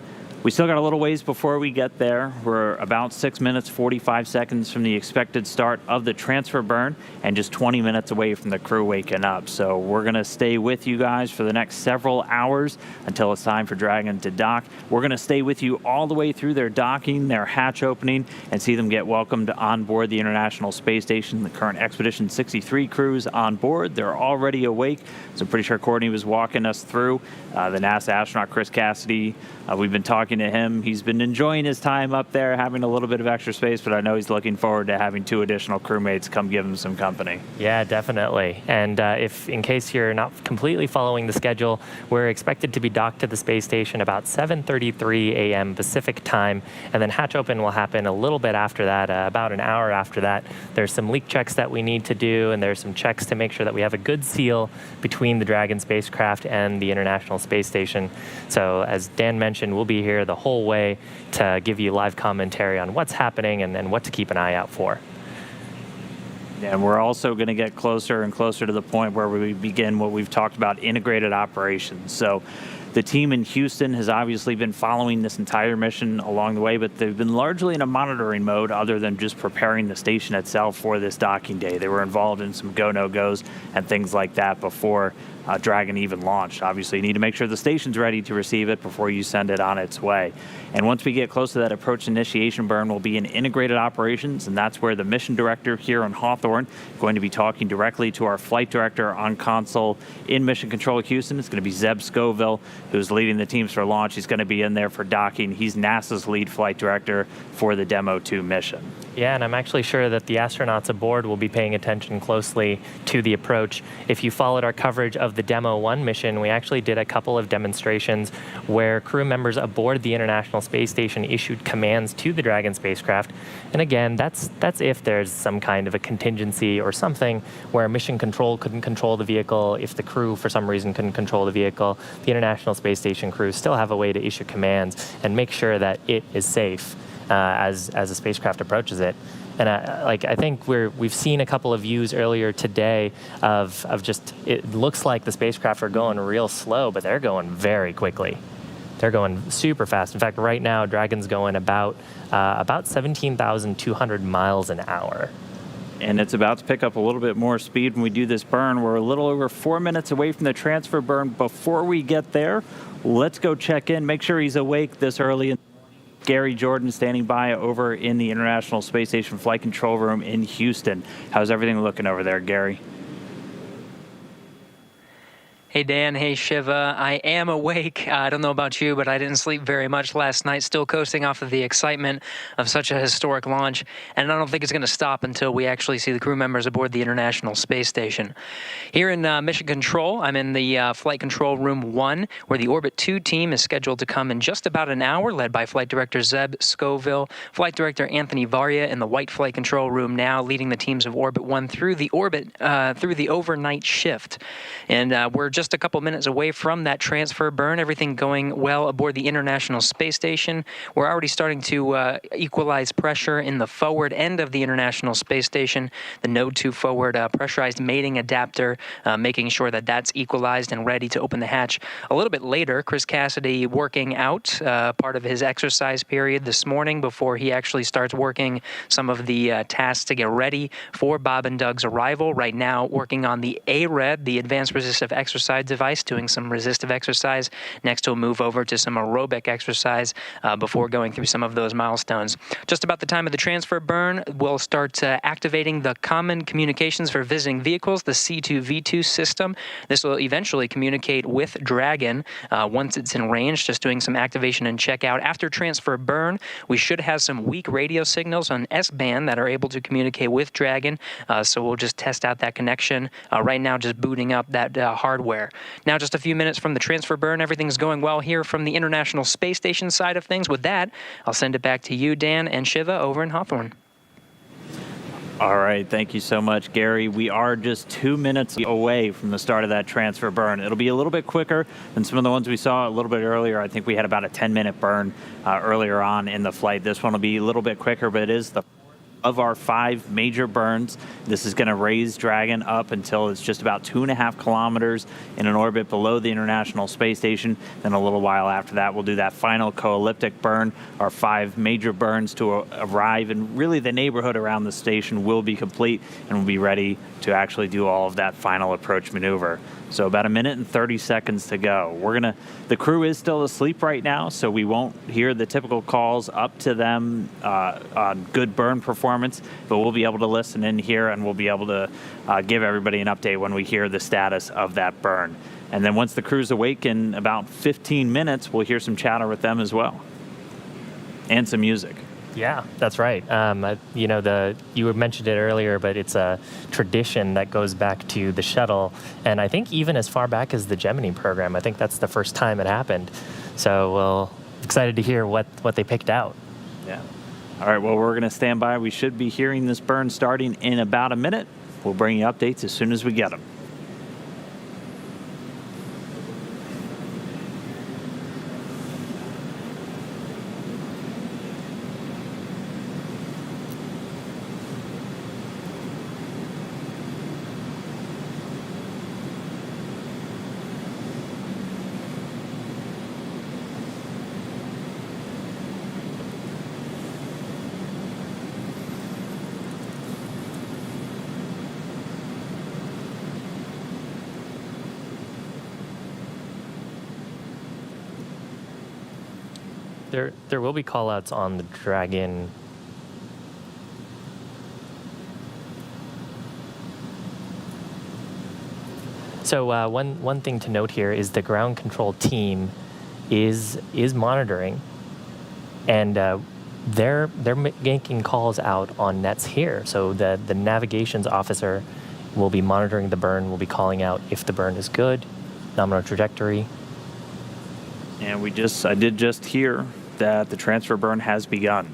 we still got a little ways before we get there. We're about 6 minutes, 45 seconds from the expected start of the transfer burn and just 20 minutes away from the crew waking up. So we're going to stay with you guys for the next several hours until it's time for Dragon to dock. We're going to stay with you all the way through their docking, their hatch opening, and see them get welcomed on board the International Space Station. The current Expedition 63 crews on board. They're already awake. So I'm pretty sure Courtney was walking us through. The NASA astronaut Chris Cassidy, we've been talking to him. He's been enjoying his time up there, having a little bit of extra space, but I know he's looking forward to having 2 additional crewmates come give him some company. Yeah, definitely. And if in case you're not completely following the schedule, we're expected to be docked to the space station about 7:33 a.m. Pacific time, and then hatch open will happen a little bit after that, about an hour after that. There's some leak checks that we need to do, and there's some checks to make sure that we have a good seal between the Dragon spacecraft and the International Space Station. So as Dan mentioned, we'll be here the whole way to give you live commentary on what's happening and what to keep an eye out for. And we're also going to get closer and closer to the point where we begin what we've talked about, integrated operations. So the team in Houston has obviously been following this entire mission along the way, but they've been largely in a monitoring mode other than just preparing the station itself for this docking day. They were involved in some go, no-goes and things like that before Dragon even launched. Obviously, you need to make sure the station's ready to receive it before you send it on its way. And once we get close to that approach initiation burn, we'll be in integrated operations, and that's where the mission director here on Hawthorne is going to be talking directly to our flight director on console in Mission Control at Houston. It's going to be Zeb Scoville, who's leading the teams for launch. He's going to be in there for docking. He's NASA's lead flight director for the Demo 2 mission. Yeah, and I'm actually sure that the astronauts aboard will be paying attention closely to the approach. If you followed our coverage of the Demo 1 mission, we actually did a couple of demonstrations where crew members aboard the International Space Station issued commands to the Dragon spacecraft. And again, that's if there's some kind of a contingency or something where mission control couldn't control the vehicle, if the crew for some reason couldn't control the vehicle, the International Space Station crews still have a way to issue commands and make sure that it is safe as a spacecraft approaches it. And I think we've seen a couple of views earlier today of just, it looks like the spacecraft are going real slow, but they're going very quickly. They're going super fast. In fact, right now, Dragon's going about 17,200 miles an hour. And it's about to pick up a little bit more speed when we do this burn. We're a little over 4 minutes away from the transfer burn. Before we get there, let's go check in, make sure he's awake this early. Gary Jordan standing by over in the International Space Station Flight Control Room in Houston. How's everything looking over there, Gary? Hey, Dan. Hey, Shiva. I am awake. I don't know about you, but I didn't sleep very much last night, still coasting off of the excitement of such a historic launch. And I don't think it's going to stop until we actually see the crew members aboard the International Space Station. Here in Mission Control, I'm in the Flight Control Room 1, where the Orbit 2 team is scheduled to come in just about an hour, led by Flight Director Zeb Scoville, Flight Director Anthony Varia in the White Flight Control Room now, leading the teams of Orbit 1 through the overnight shift. And we're just just a couple minutes away from that transfer burn. Everything going well aboard the International Space Station. We're already starting to equalize pressure in the forward end of the International Space Station. The Node 2 forward pressurized mating adapter, making sure that that's equalized and ready to open the hatch a little bit later. Chris Cassidy working out part of his exercise period this morning before he actually starts working some of the tasks to get ready for Bob and Doug's arrival. Right now, working on the ARED, the Advanced Resistive Exercise device, doing some resistive exercise. Next, he'll move over to some aerobic exercise before going through some of those milestones. Just about the time of the transfer burn, we'll start activating the Common Communications for Visiting Vehicles, the C2V2 system. This will eventually communicate with Dragon once it's in range, just doing some activation and checkout. After transfer burn, we should have some weak radio signals on S-band that are able to communicate with Dragon, so we'll just test out that connection. Right now, just booting up that hardware. Now, just a few minutes from the transfer burn, everything's going well here from the International Space Station side of things. With that, I'll send it back to you, Dan, and Shiva over in Hawthorne. All right, thank you so much, Gary. We are just 2 minutes away from the start of that transfer burn. It'll be a little bit quicker than some of the ones we saw a little bit earlier. I think we had about a 10-minute burn earlier on in the flight. This one will be a little bit quicker, but it is the of our 5 major burns. This is going to raise Dragon up until it's just about 2.5 kilometers in an orbit below the International Space Station. Then a little while after that, we'll do that final co-elliptic burn. Our 5 major burns to arrive, and really the neighborhood around the station will be complete, and we'll be ready to actually do all of that final approach maneuver. So about 1 minute and 30 seconds to go. The crew is still asleep right now, so we won't hear the typical calls up to them on good burn performance, but we'll be able to listen in here, and we'll be able to give everybody an update when we hear the status of that burn. And then once the crew's awake in about 15 minutes, we'll hear some chatter with them as well, and some music. Yeah, that's right. You mentioned it earlier, but it's a tradition that goes back to the shuttle, and I think even as far back as the Gemini program. I think that's the first time it happened. So we're excited to hear what they picked out. Yeah. All right, well, we're going to stand by. We should be hearing this burn starting in about a minute. We'll bring you updates as soon as we get them. There will be callouts on the Dragon. So one thing to note here is the ground control team is monitoring, and they're making calls out on nets here. So the navigations officer will be monitoring the burn. Will be calling out if the burn is good, nominal trajectory. And I did just hear that the transfer burn has begun.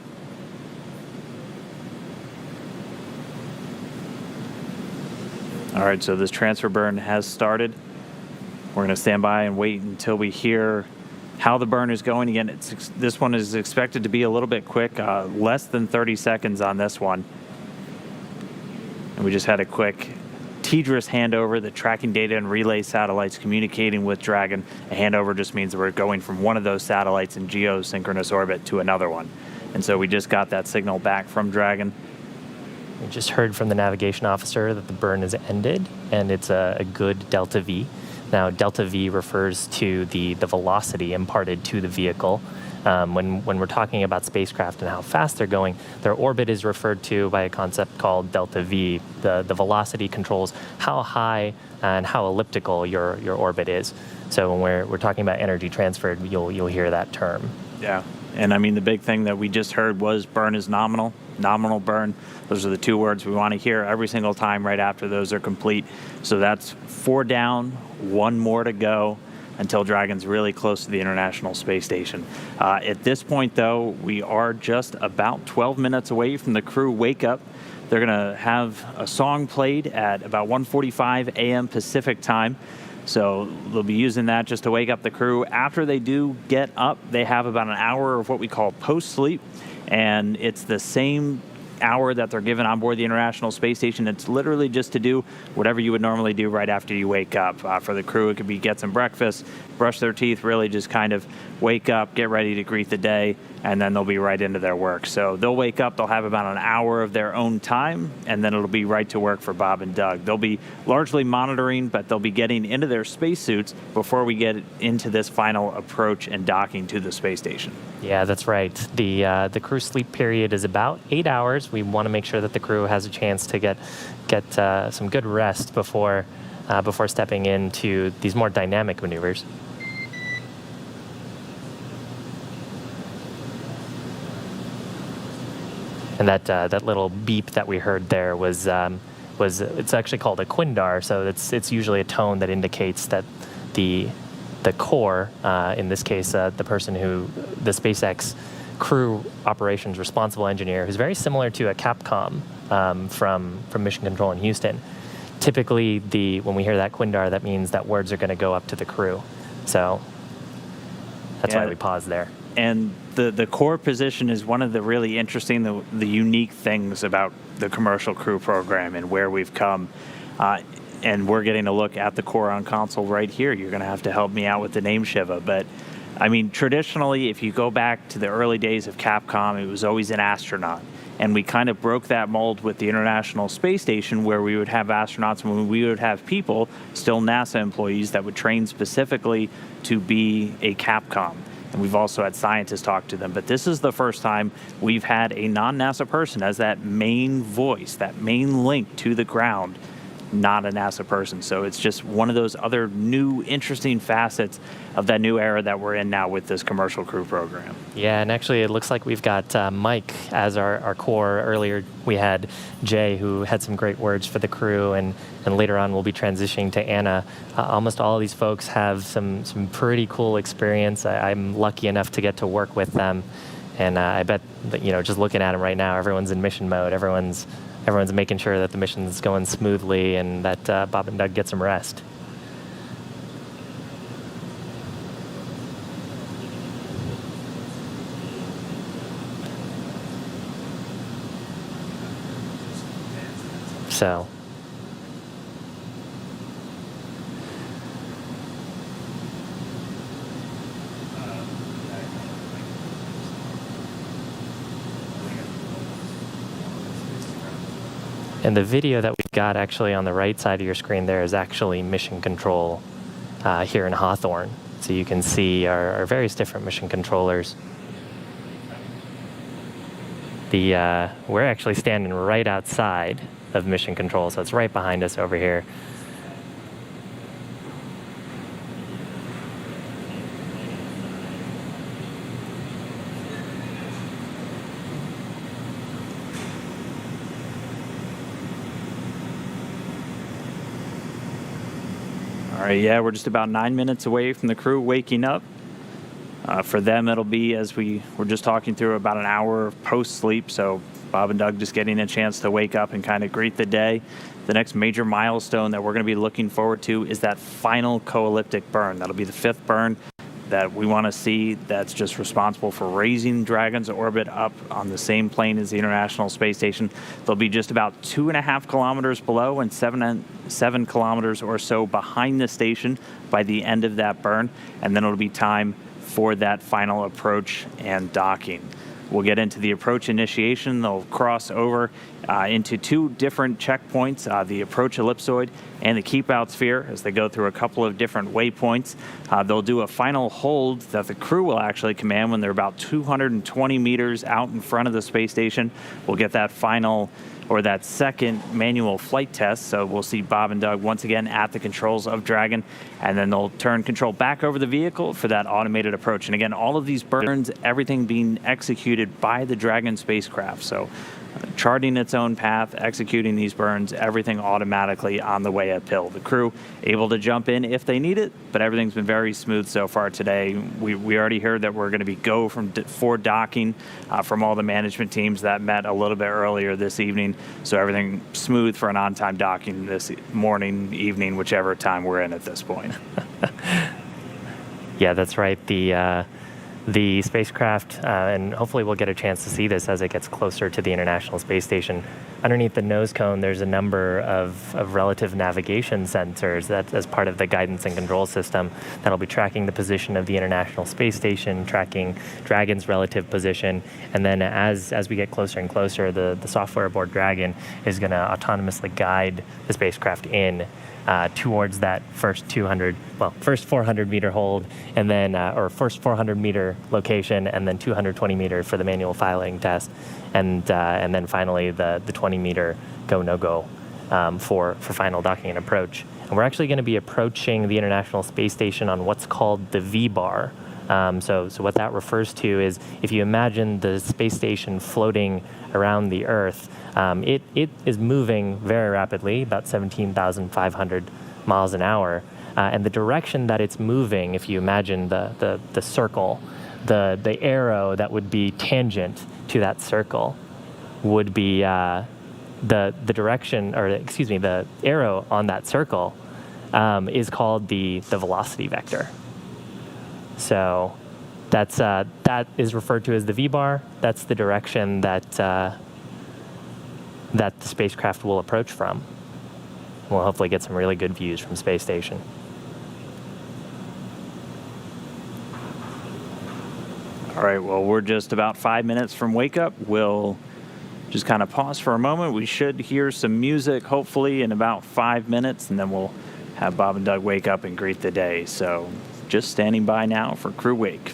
All right, so this transfer burn has started. We're going to stand by and wait until we hear how the burn is going. Again, this one is expected to be a little bit quick, less than 30 seconds on this one. And we just had a quick TDRS handover, the tracking data and relay satellites communicating with Dragon. A handover just means that we're going from one of those satellites in geosynchronous orbit to another one. And so we just got that signal back from Dragon. We just heard from the navigation officer that the burn is ended, and it's a good delta V. Now, delta V refers to the velocity imparted to the vehicle. When we're talking about spacecraft and how fast they're going, their orbit is referred to by a concept called delta V. The velocity controls how high and how elliptical your orbit is. So when we're talking about energy transferred, you'll hear that term. Yeah, and I mean the big thing that we just heard was burn is nominal burn. Those are the 2 words we want to hear every single time right after those are complete. So that's 4 down, 1 more to go until Dragon's really close to the International Space Station. At this point, though, we are just about 12 minutes away from the crew wake up. They're going to have a song played at about 1:45 a.m. Pacific time. So they'll be using that just to wake up the crew. After they do get up, they have about an hour of what we call post-sleep, and it's the same hour that they're given on board the International Space Station. It's literally just to do whatever you would normally do right after you wake up. For the crew, it could be get some breakfast, brush their teeth, really just kind of wake up, get ready to greet the day, and then they'll be right into their work. So they'll wake up, they'll have about an hour of their own time, and then it'll be right to work for Bob and Doug. They'll be largely monitoring, but they'll be getting into their spacesuits before we get into this final approach and docking to the space station. Yeah, that's right. The crew sleep period is about 8 hours. We want to make sure that the crew has a chance to get some good rest before stepping into these more dynamic maneuvers. And that little beep that we heard there was it's actually called a quindar. So it's usually a tone that indicates that the core, in this case, the person the SpaceX crew operations responsible engineer, who's very similar to a Capcom from Mission Control in Houston. Typically, when we hear that quindar, that means that words are going to go up to the crew. So that's why we pause there. And the core position is one of the really interesting, the unique things about the commercial crew program and where we've come. And we're getting a look at the core on console right here. You're going to have to help me out with the name, Shiva. But, I mean, traditionally, if you go back to the early days of Capcom, it was always an astronaut. And we kind of broke that mold with the International Space Station, where we would have astronauts and we would have people, still NASA employees, that would train specifically to be a Capcom. And we've also had scientists talk to them. But this is the first time we've had a non-NASA person as that main voice, that main link to the ground, not a NASA person. So it's just one of those other new, interesting facets of that new era that we're in now with this commercial crew program. Yeah, and actually it looks like we've got Mike as our core. Earlier we had Jay, who had some great words for the crew, and later on we'll be transitioning to Anna. Almost all of these folks have some pretty cool experience. I'm lucky enough to get to work with them, and I bet that, just looking at them right now, everyone's in mission mode. Everyone's making sure that the mission's going smoothly and that Bob and Doug get some rest. So, and the video that we've got actually on the right side of your screen there is actually mission control here in Hawthorne. So you can see our various different mission controllers. We're actually standing right outside of mission control, so it's right behind us over here. All right, yeah, we're just about 9 minutes away from the crew waking up. For them, it'll be, as we were just talking through, about an hour of post-sleep, so Bob and Doug just getting a chance to wake up and kind of greet the day. The next major milestone that we're going to be looking forward to is that final co-elliptic burn. That'll be the 5th burn that we want to see, that's just responsible for raising Dragon's orbit up on the same plane as the International Space Station. They'll be just about 2.5 kilometers below and 7 kilometers or so behind the station by the end of that burn, and then it'll be time for that final approach and docking. We'll get into the approach initiation. They'll cross over into 2 different checkpoints, the approach ellipsoid and the keep out sphere, as they go through a couple of different waypoints. They'll do a final hold that the crew will actually command when they're about 220 meters out in front of the space station. We'll get that final, or that second manual flight test. So we'll see Bob and Doug once again at the controls of Dragon, and then they'll turn control back over the vehicle for that automated approach. And again, all of these burns, everything being executed by the Dragon spacecraft. So charting its own path, executing these burns, everything automatically on the way uphill. The crew able to jump in if they need it, but everything's been very smooth so far today. We already heard that we're going to be go for docking from all the management teams that met a little bit earlier this evening. So everything smooth for an on-time docking this morning, evening, whichever time we're in at this point. Yeah, that's right. The spacecraft, and hopefully we'll get a chance to see this as it gets closer to the International Space Station. Underneath the nose cone, there's a number of relative navigation sensors that, as part of the guidance and control system, that'll be tracking the position of the International Space Station, tracking Dragon's relative position, and then as we get closer and closer, the software aboard Dragon is going to autonomously guide the spacecraft in towards that first 400 meter hold, and then or first 400 meter location, and then 220 meter for the manual filing test, and then finally the 20 meter go no go for final docking and approach. And we're actually going to be approaching the International Space Station on what's called the V-bar. So what that refers to is, if you imagine the space station floating around the Earth, it is moving very rapidly, about 17,500 miles an hour. And the direction that it's moving, if you imagine the circle, the arrow that would be tangent to that circle would be the direction, or excuse me, the arrow on that circle is called the velocity vector. So that is referred to as the V-bar. That's the direction that the spacecraft will approach from. We'll hopefully get some really good views from space station. All right, well, we're just about 5 minutes from wake up. We'll just kind of pause for a moment. We should hear some music, hopefully, in about 5 minutes, and then we'll have Bob and Doug wake up and greet the day. So just standing by now for crew wake.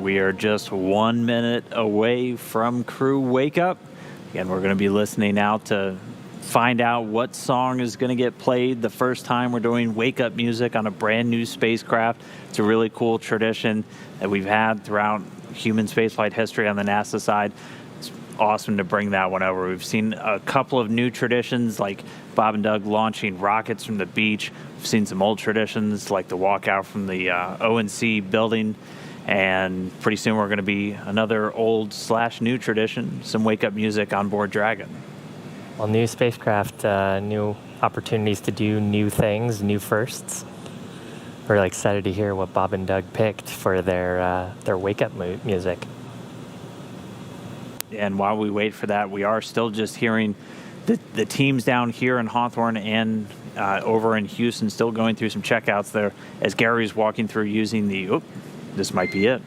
we are just 1 minute away from crew wake up. Again, we're going to be listening out to find out what song is going to get played the first time we're doing wake up music on a brand new spacecraft. It's a really cool tradition that we've had throughout human spaceflight history on the NASA side. It's awesome to bring that one over. We've seen a couple of new traditions like Bob and Doug launching rockets from the beach. We've seen some old traditions like the walkout from the ONC building. And pretty soon we're going to be another old/new tradition, some wake up music on board Dragon. Well, new spacecraft, new opportunities to do new things, new firsts. We're really excited to hear what Bob and Doug picked for their wake up music. And while we wait for that, we are still just hearing the teams down here in Hawthorne and over in Houston still going through some checkouts there as Gary's walking through using the, this might be it.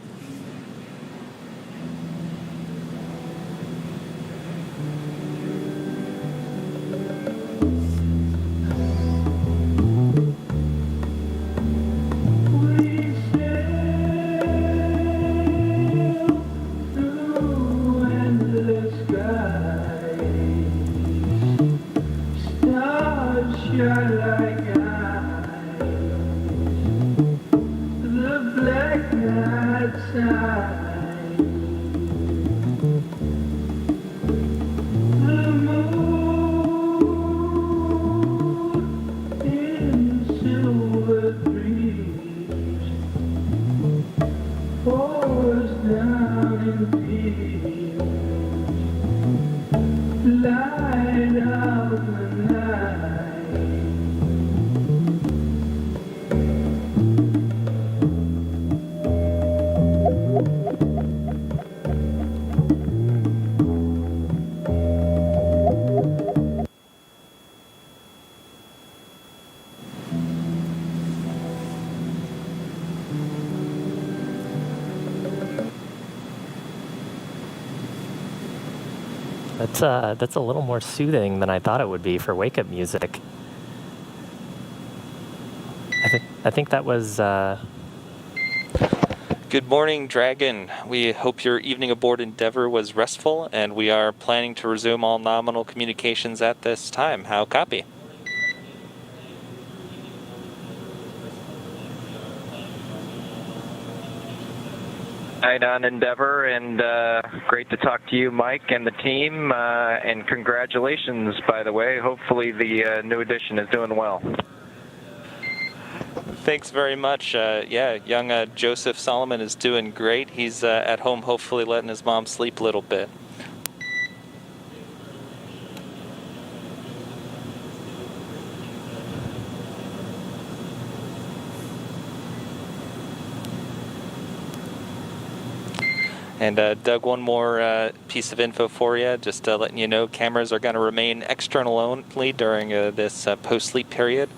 That's a little more soothing than I thought it would be for wake-up music. I think that was... Good morning, Dragon. We hope your evening aboard Endeavour was restful, and we are planning to resume all nominal communications at this time. How copy? Night on Endeavour, and great to talk to you, Mike, and the team, and congratulations, by the way. Hopefully the new edition is doing well. Thanks very much. Yeah, young Joseph Solomon is doing great. He's at home, hopefully letting his mom sleep a little bit. And Doug, one more piece of info for you, just letting you know cameras are going to remain external only during this post-sleep period.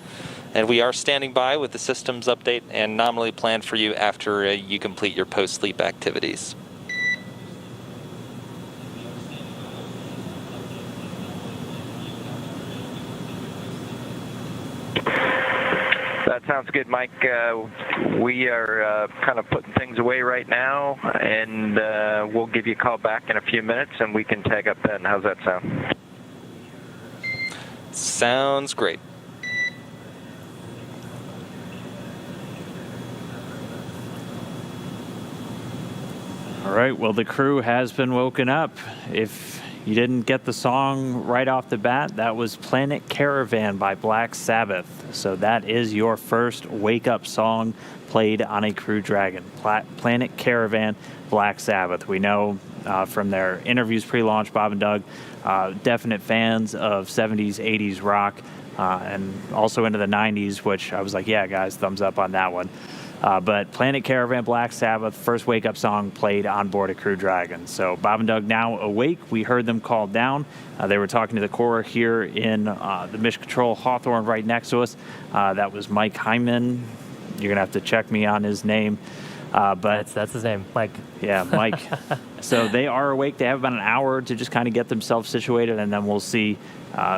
And we are standing by with the systems update and nominally planned for you after you complete your post-sleep activities. That sounds good, Mike. We are kind of putting things away right now, and we'll give you a call back in a few minutes, and we can tag up then. How's that sound? Sounds great. All right, well, the crew has been woken up. If you didn't get the song right off the bat, that was Planet Caravan by Black Sabbath. So that is your first wake-up song played on a Crew Dragon. Planet Caravan, Black Sabbath. We know from their interviews pre-launch, Bob and Doug, definite fans of 70s, 80s rock, and also into the 90s, which I was like, yeah, guys, thumbs up on that one. But Planet Caravan, Black Sabbath, first wake-up song played on board a Crew Dragon. So Bob and Doug now awake. We heard them called down. They were talking to the Corps here in the Mission Control Hawthorne right next to us. That was Mike Hyman. You're going to have to check me on his name. But that's his name, Mike. Yeah, Mike. So they are awake. They have about an hour to just kind of get themselves situated, and then we'll see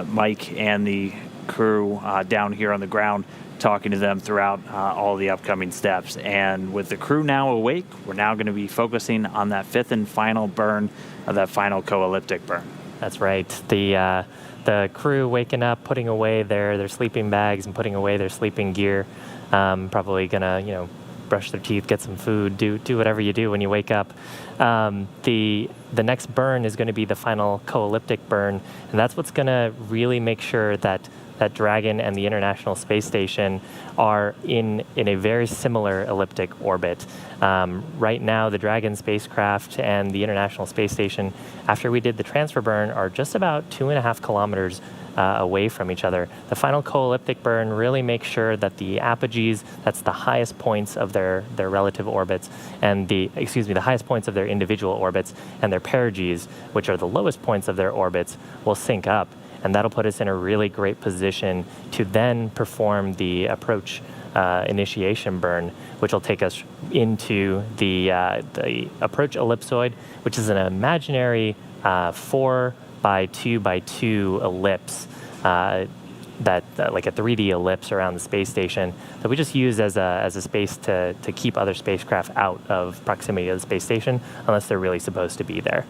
Mike and the crew down here on the ground, talking to them throughout all the upcoming steps. And with the crew now awake, we're now going to be focusing on that fifth and final burn of that final co-elliptic burn. That's right. The crew waking up, putting away their sleeping bags and putting away their sleeping gear. Probably gonna, brush their teeth, get some food, do whatever you do when you wake up. The next burn is going to be the final co-elliptic burn, and that's what's going to really make sure that Dragon and the International Space Station are in a very similar elliptic orbit. Right now, the Dragon spacecraft and the International Space Station, after we did the transfer burn, are just about 2.5 kilometers away from each other. The final co-elliptic burn really makes sure that the apogees, that's the highest points of their relative orbits, and the highest points of their individual orbits, and their perigees, which are the lowest points of their orbits, will sync up. And that'll put us in a really great position to then perform the approach initiation burn, which will take us into the approach ellipsoid, which is an imaginary 4 by 2 by 2 ellipse, like a 3D ellipse around the space station that we just use as a space to keep other spacecraft out of proximity to the space station unless they're really supposed to be there.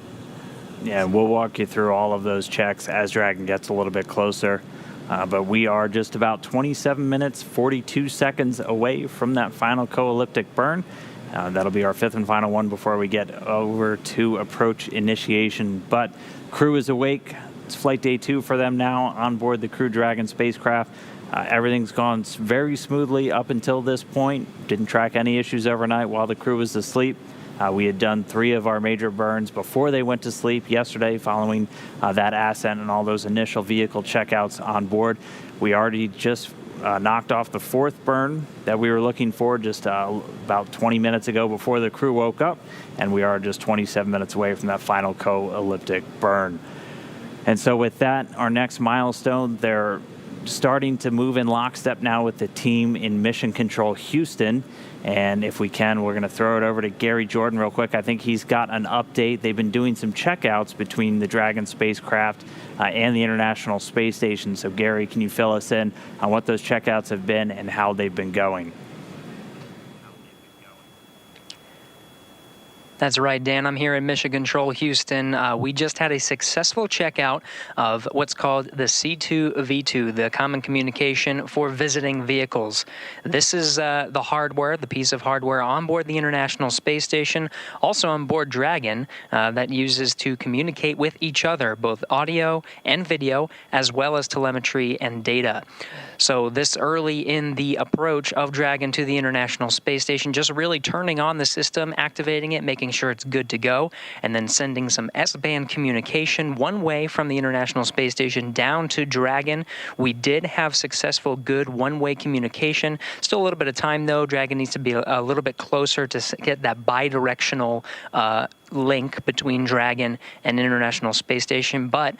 Yeah, we'll walk you through all of those checks as Dragon gets a little bit closer. But we are just about 27 minutes, 42 seconds away from that final co-elliptic burn. That'll be our fifth and final one before we get over to approach initiation. But crew is awake. It's flight day 2 for them now on board the Crew Dragon spacecraft. Everything's gone very smoothly up until this point. Didn't track any issues overnight while the crew was asleep. We had done 3 of our major burns before they went to sleep yesterday following that ascent and all those initial vehicle checkouts on board. We already just knocked off the 4th burn that we were looking for just about 20 minutes ago before the crew woke up, and we are just 27 minutes away from that final co-elliptic burn. And so with that, our next milestone, they're starting to move in lockstep now with the team in Mission Control Houston. And if we can, we're going to throw it over to Gary Jordan real quick. I think he's got an update. They've been doing some checkouts between the Dragon spacecraft and the International Space Station. So Gary, can you fill us in on what those checkouts have been and how they've been going? That's right, Dan. I'm here in Mission Control Houston. We just had a successful checkout of what's called the C2V2, the Common Communication for Visiting Vehicles. This is the hardware, the piece of hardware on board the International Space Station, also on board Dragon, that uses to communicate with each other, both audio and video, as well as telemetry and data. So this early in the approach of Dragon to the International Space Station, just really turning on the system, activating it, making sure it's good to go, and then sending some S-band communication one way from the International Space Station down to Dragon. We did have successful, good one-way communication. Still a little bit of time, though. Dragon needs to be a little bit closer to get that bi-directional link between Dragon and International Space Station, but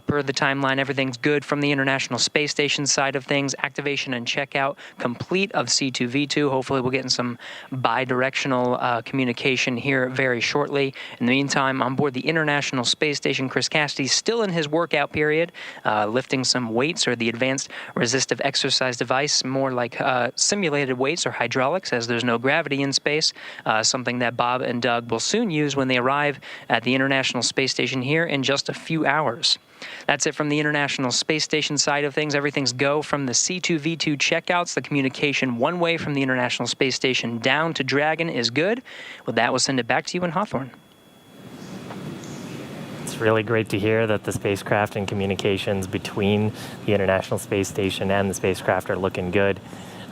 per the timeline, everything's good from the International Space Station side of things. Activation and checkout complete of C2V2. Hopefully we'll get in some bi-directional communication here very shortly. In the meantime, on board the International Space Station, Chris Cassidy's still in his workout period, lifting some weights or the advanced resistive exercise device, more like simulated weights or hydraulics, as there's no gravity in space, something that Bob and Doug will soon use when they arrive at the International Space Station here in just a few hours. That's it from the International Space Station side of things. Everything's go from the C2V2 checkouts. The communication one way from the International Space Station down to Dragon is good. With that, we'll send it back to you in Hawthorne. It's really great to hear that the spacecraft and communications between the International Space Station and the spacecraft are looking good.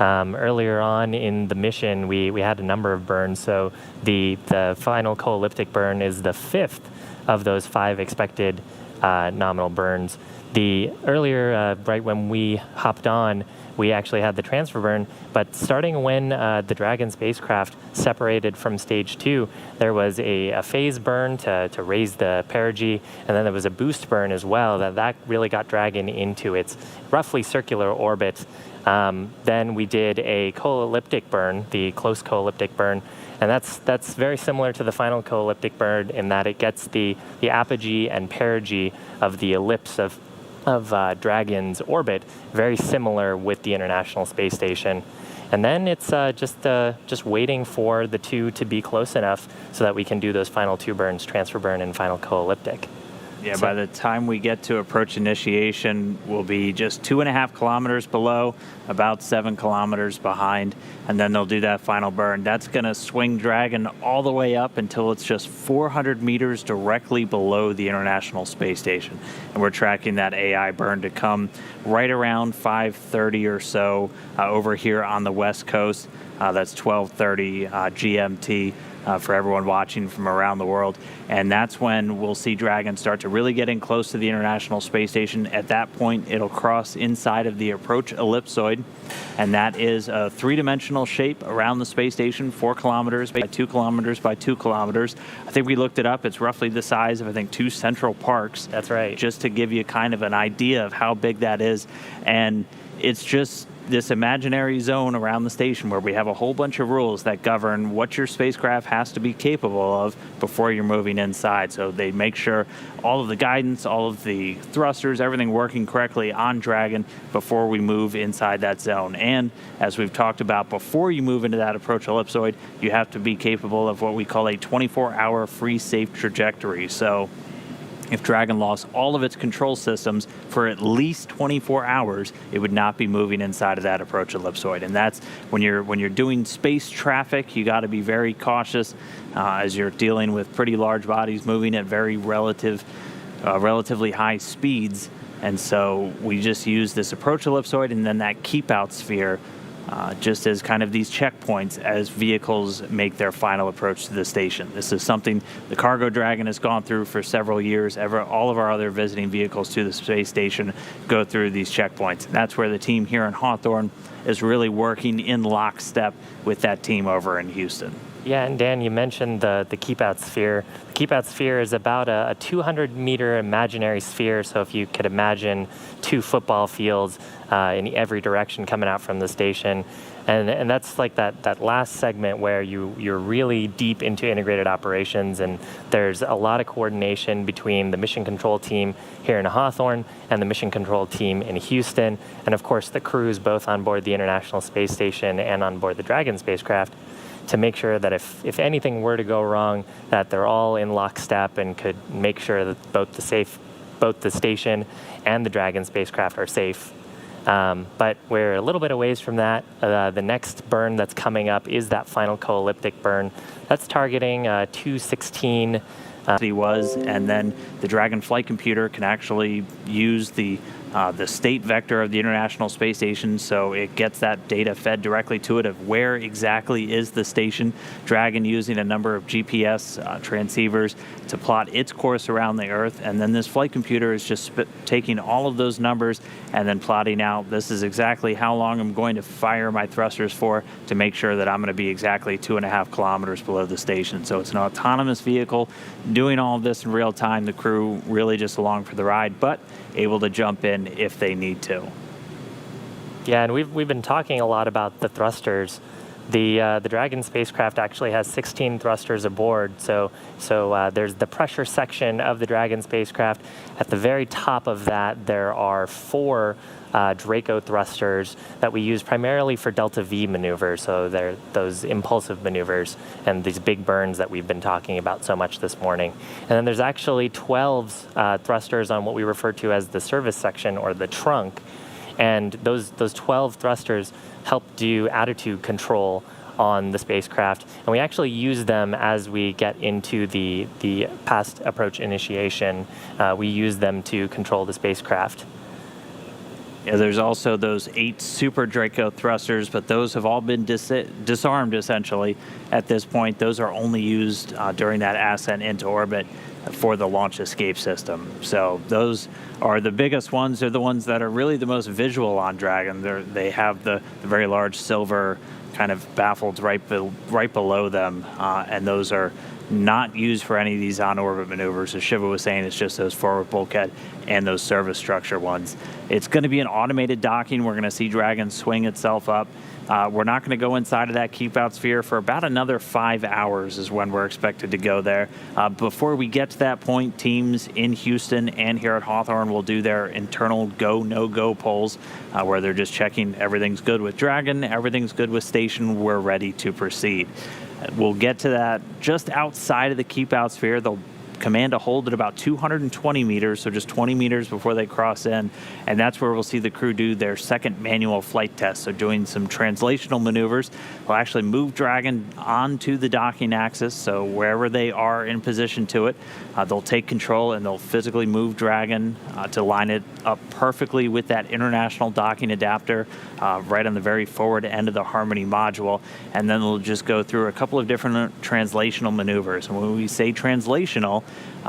Earlier on in the mission, we had a number of burns, so the final co-elliptic burn is the 5th of those 5 expected nominal burns. The earlier, right when we hopped on, we actually had the transfer burn, but starting when the Dragon spacecraft separated from stage 2, there was a phase burn to raise the perigee, and then there was a boost burn as well that really got Dragon into its roughly circular orbit. Then we did a co-elliptic burn, the close co-elliptic burn, and that's very similar to the final co-elliptic burn in that it gets the apogee and perigee of the ellipse of Dragon's orbit, very similar with the International Space Station. And then it's just waiting for the two to be close enough so that we can do those final two burns, transfer burn and final co-elliptic. Yeah, by the time we get to approach initiation, we'll be just 2.5 kilometers below, about 7 kilometers behind, and then they'll do that final burn. That's going to swing Dragon all the way up until it's just 400 meters directly below the International Space Station. And we're tracking that AI burn to come right around 5:30 or so over here on the West Coast. That's 12:30 GMT. For everyone watching from around the world. And that's when we'll see Dragon start to really get in close to the International Space Station. At that point, it'll cross inside of the approach ellipsoid, and that is a three-dimensional shape around the space station, 4 kilometers by 2 kilometers by 2 kilometers. I think we looked it up. It's roughly the size of, I think, 2 Central Parks. That's right. Just to give you kind of an idea of how big that is. And it's just this imaginary zone around the station where we have a whole bunch of rules that govern what your spacecraft has to be capable of before you're moving inside. So they make sure all of the guidance, all of the thrusters, everything working correctly on Dragon before we move inside that zone. And as we've talked about, before you move into that approach ellipsoid, you have to be capable of what we call a 24-hour free safe trajectory. So if Dragon lost all of its control systems for at least 24 hours, it would not be moving inside of that approach ellipsoid. And that's when you're doing space traffic, you got to be very cautious as you're dealing with pretty large bodies moving at very relatively high speeds. And so we just use this approach ellipsoid and then that keep out sphere just as kind of these checkpoints as vehicles make their final approach to the station. This is something the Cargo Dragon has gone through for several years. All of our other visiting vehicles to the space station go through these checkpoints. And that's where the team here in Hawthorne is really working in lockstep with that team over in Houston. Yeah, and Dan, you mentioned the keep out sphere. The keep out sphere is about a 200-meter imaginary sphere. So if you could imagine 2 football fields in every direction coming out from the station. And that's like that last segment where you're really deep into integrated operations, and there's a lot of coordination between the mission control team here in Hawthorne and the mission control team in Houston, and of course the crews both on board the International Space Station and on board the Dragon spacecraft, to make sure that if anything were to go wrong, that they're all in lockstep and could make sure that both the station and the Dragon spacecraft are safe. But we're a little bit a ways from that. The next burn that's coming up is that final co-elliptic burn. That's targeting 216. He was, and then the Dragon flight computer can actually use the state vector of the International Space Station, so it gets that data fed directly to it of where exactly is the station. Dragon using a number of GPS transceivers to plot its course around the Earth, and then this flight computer is just taking all of those numbers and then plotting out, this is exactly how long I'm going to fire my thrusters for to make sure that I'm going to be exactly 2.5 kilometers below the station. So it's an autonomous vehicle doing all of this in real time. The crew really just along for the ride, but able to jump in if they need to. Yeah, and we've been talking a lot about the thrusters. The Dragon spacecraft actually has 16 thrusters aboard. So there's the pressure section of the Dragon spacecraft. At the very top of that, there are 4 Draco thrusters that we use primarily for Delta V maneuvers. So they're those impulsive maneuvers and these big burns that we've been talking about so much this morning. And then there's actually 12 thrusters on what we refer to as the service section or the trunk. And those 12 thrusters help do attitude control on the spacecraft, and we actually use them as we get into the past approach initiation. We use them to control the spacecraft. Yeah, there's also those 8 Super Draco thrusters, but those have all been disarmed essentially at this point. Those are only used during that ascent into orbit for the launch escape system. So those are the biggest ones. They're the ones that are really the most visual on Dragon. They have the very large silver kind of baffled right below them, and those are not used for any of these on-orbit maneuvers. As Shiva was saying, it's just those forward bulkhead and those service structure ones. It's going to be an automated docking. We're going to see Dragon swing itself up. We're not going to go inside of that keep-out sphere for about another 5 hours is when we're expected to go there. Before we get to that point, teams in Houston and here at Hawthorne will do their internal go, no-go polls where they're just checking everything's good with Dragon, everything's good with station, we're ready to proceed. We'll get to that just outside of the keep-out sphere. They'll command a hold at about 220 meters, so just 20 meters before they cross in, and that's where we'll see the crew do their second manual flight test. So doing some translational maneuvers. We'll actually move Dragon onto the docking axis, so wherever they are in position to it, they'll take control and they'll physically move Dragon to line it up perfectly with that international docking adapter right on the very forward end of the Harmony module, and then they'll just go through a couple of different translational maneuvers. And when we say translational,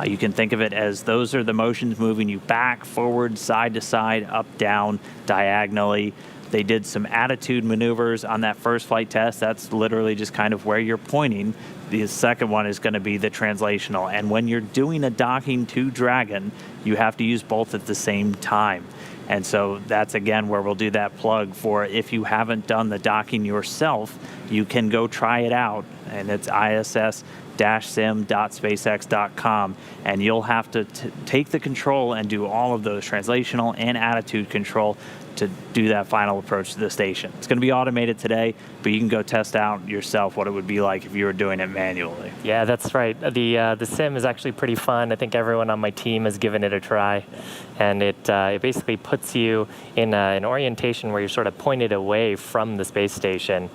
you can think of it as those are the motions moving you back, forward, side to side, up, down, diagonally. They did some attitude maneuvers on that first flight test. That's literally just kind of where you're pointing. The second one is going to be the translational. And when you're doing a docking to Dragon, you have to use both at the same time. And so that's, again, where we'll do that plug for if you haven't done the docking yourself, you can go try it out. And it's ISS-sim.spacex.com. And you'll have to take the control and do all of those translational and attitude control to do that final approach to the station. It's going to be automated today, but you can go test out yourself what it would be like if you were doing it manually. Yeah, that's right. The sim is actually pretty fun. I think everyone on my team has given it a try, and it basically puts you in an orientation where you're sort of pointed away from the space station.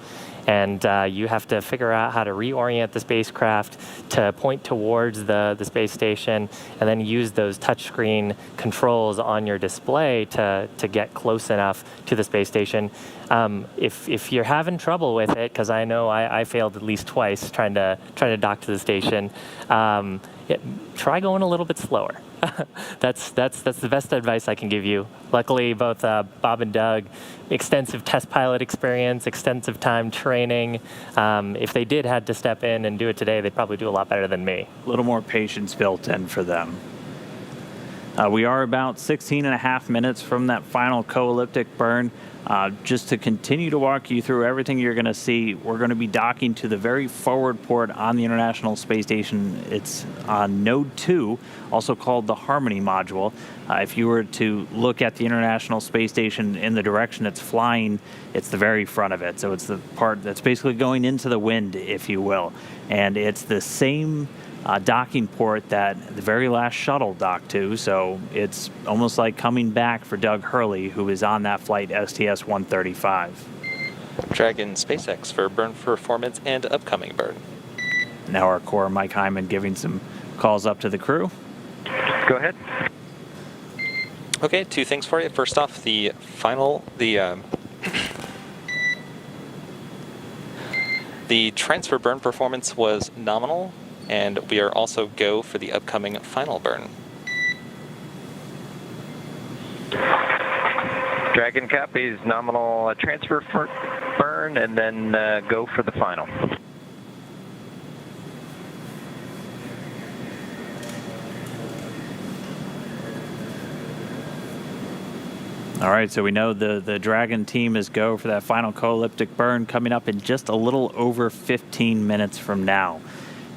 And you have to figure out how to reorient the spacecraft to point towards the space station, and then use those touchscreen controls on your display to get close enough to the space station. If you're having trouble with it, because I know I failed at least twice trying to dock to the station, try going a little bit slower. That's the best advice I can give you. Luckily, both Bob and Doug, extensive test pilot experience, extensive time training. If they did had to step in and do it today, they'd probably do a lot better than me. A little more patience built in for them. We are about 16 and a half minutes from that final co-elliptic burn. Just to continue to walk you through everything you're going to see, we're going to be docking to the very forward port on the International Space Station. It's on Node 2, also called the Harmony module. If you were to look at the International Space Station in the direction it's flying, it's the very front of it. So it's the part that's basically going into the wind, if you will. And it's the same docking port that the very last shuttle docked to, so it's almost like coming back for Doug Hurley, who is on that flight STS-135. Dragon SpaceX for burn performance and upcoming burn. Now our core, Mike Hyman, giving some calls up to the crew. Go ahead. Okay, two things for you. First off, the transfer burn performance was nominal, and we are also go for the upcoming final burn. Dragon copies nominal transfer burn, and then go for the final. All right, so we know the Dragon team is go for that final co-elliptic burn coming up in just a little over 15 minutes from now.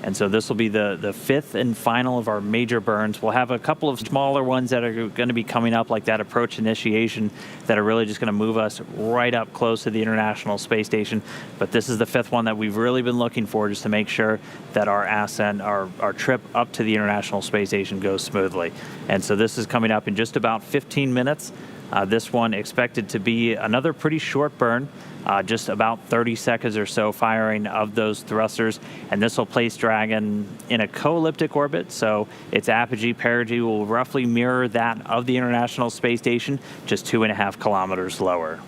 And so this will be the fifth and final of our major burns. We'll have a couple of smaller ones that are going to be coming up, like that approach initiation, that are really just going to move us right up close to the International Space Station. But this is the fifth one that we've really been looking for, just to make sure that our ascent, our trip up to the International Space Station goes smoothly. And so this is coming up in just about 15 minutes. This one expected to be another pretty short burn, just about 30 seconds or so firing of those thrusters, and this will place Dragon in a co-elliptic orbit, so its apogee-perigee will roughly mirror that of the International Space Station, just 2.5 kilometers lower.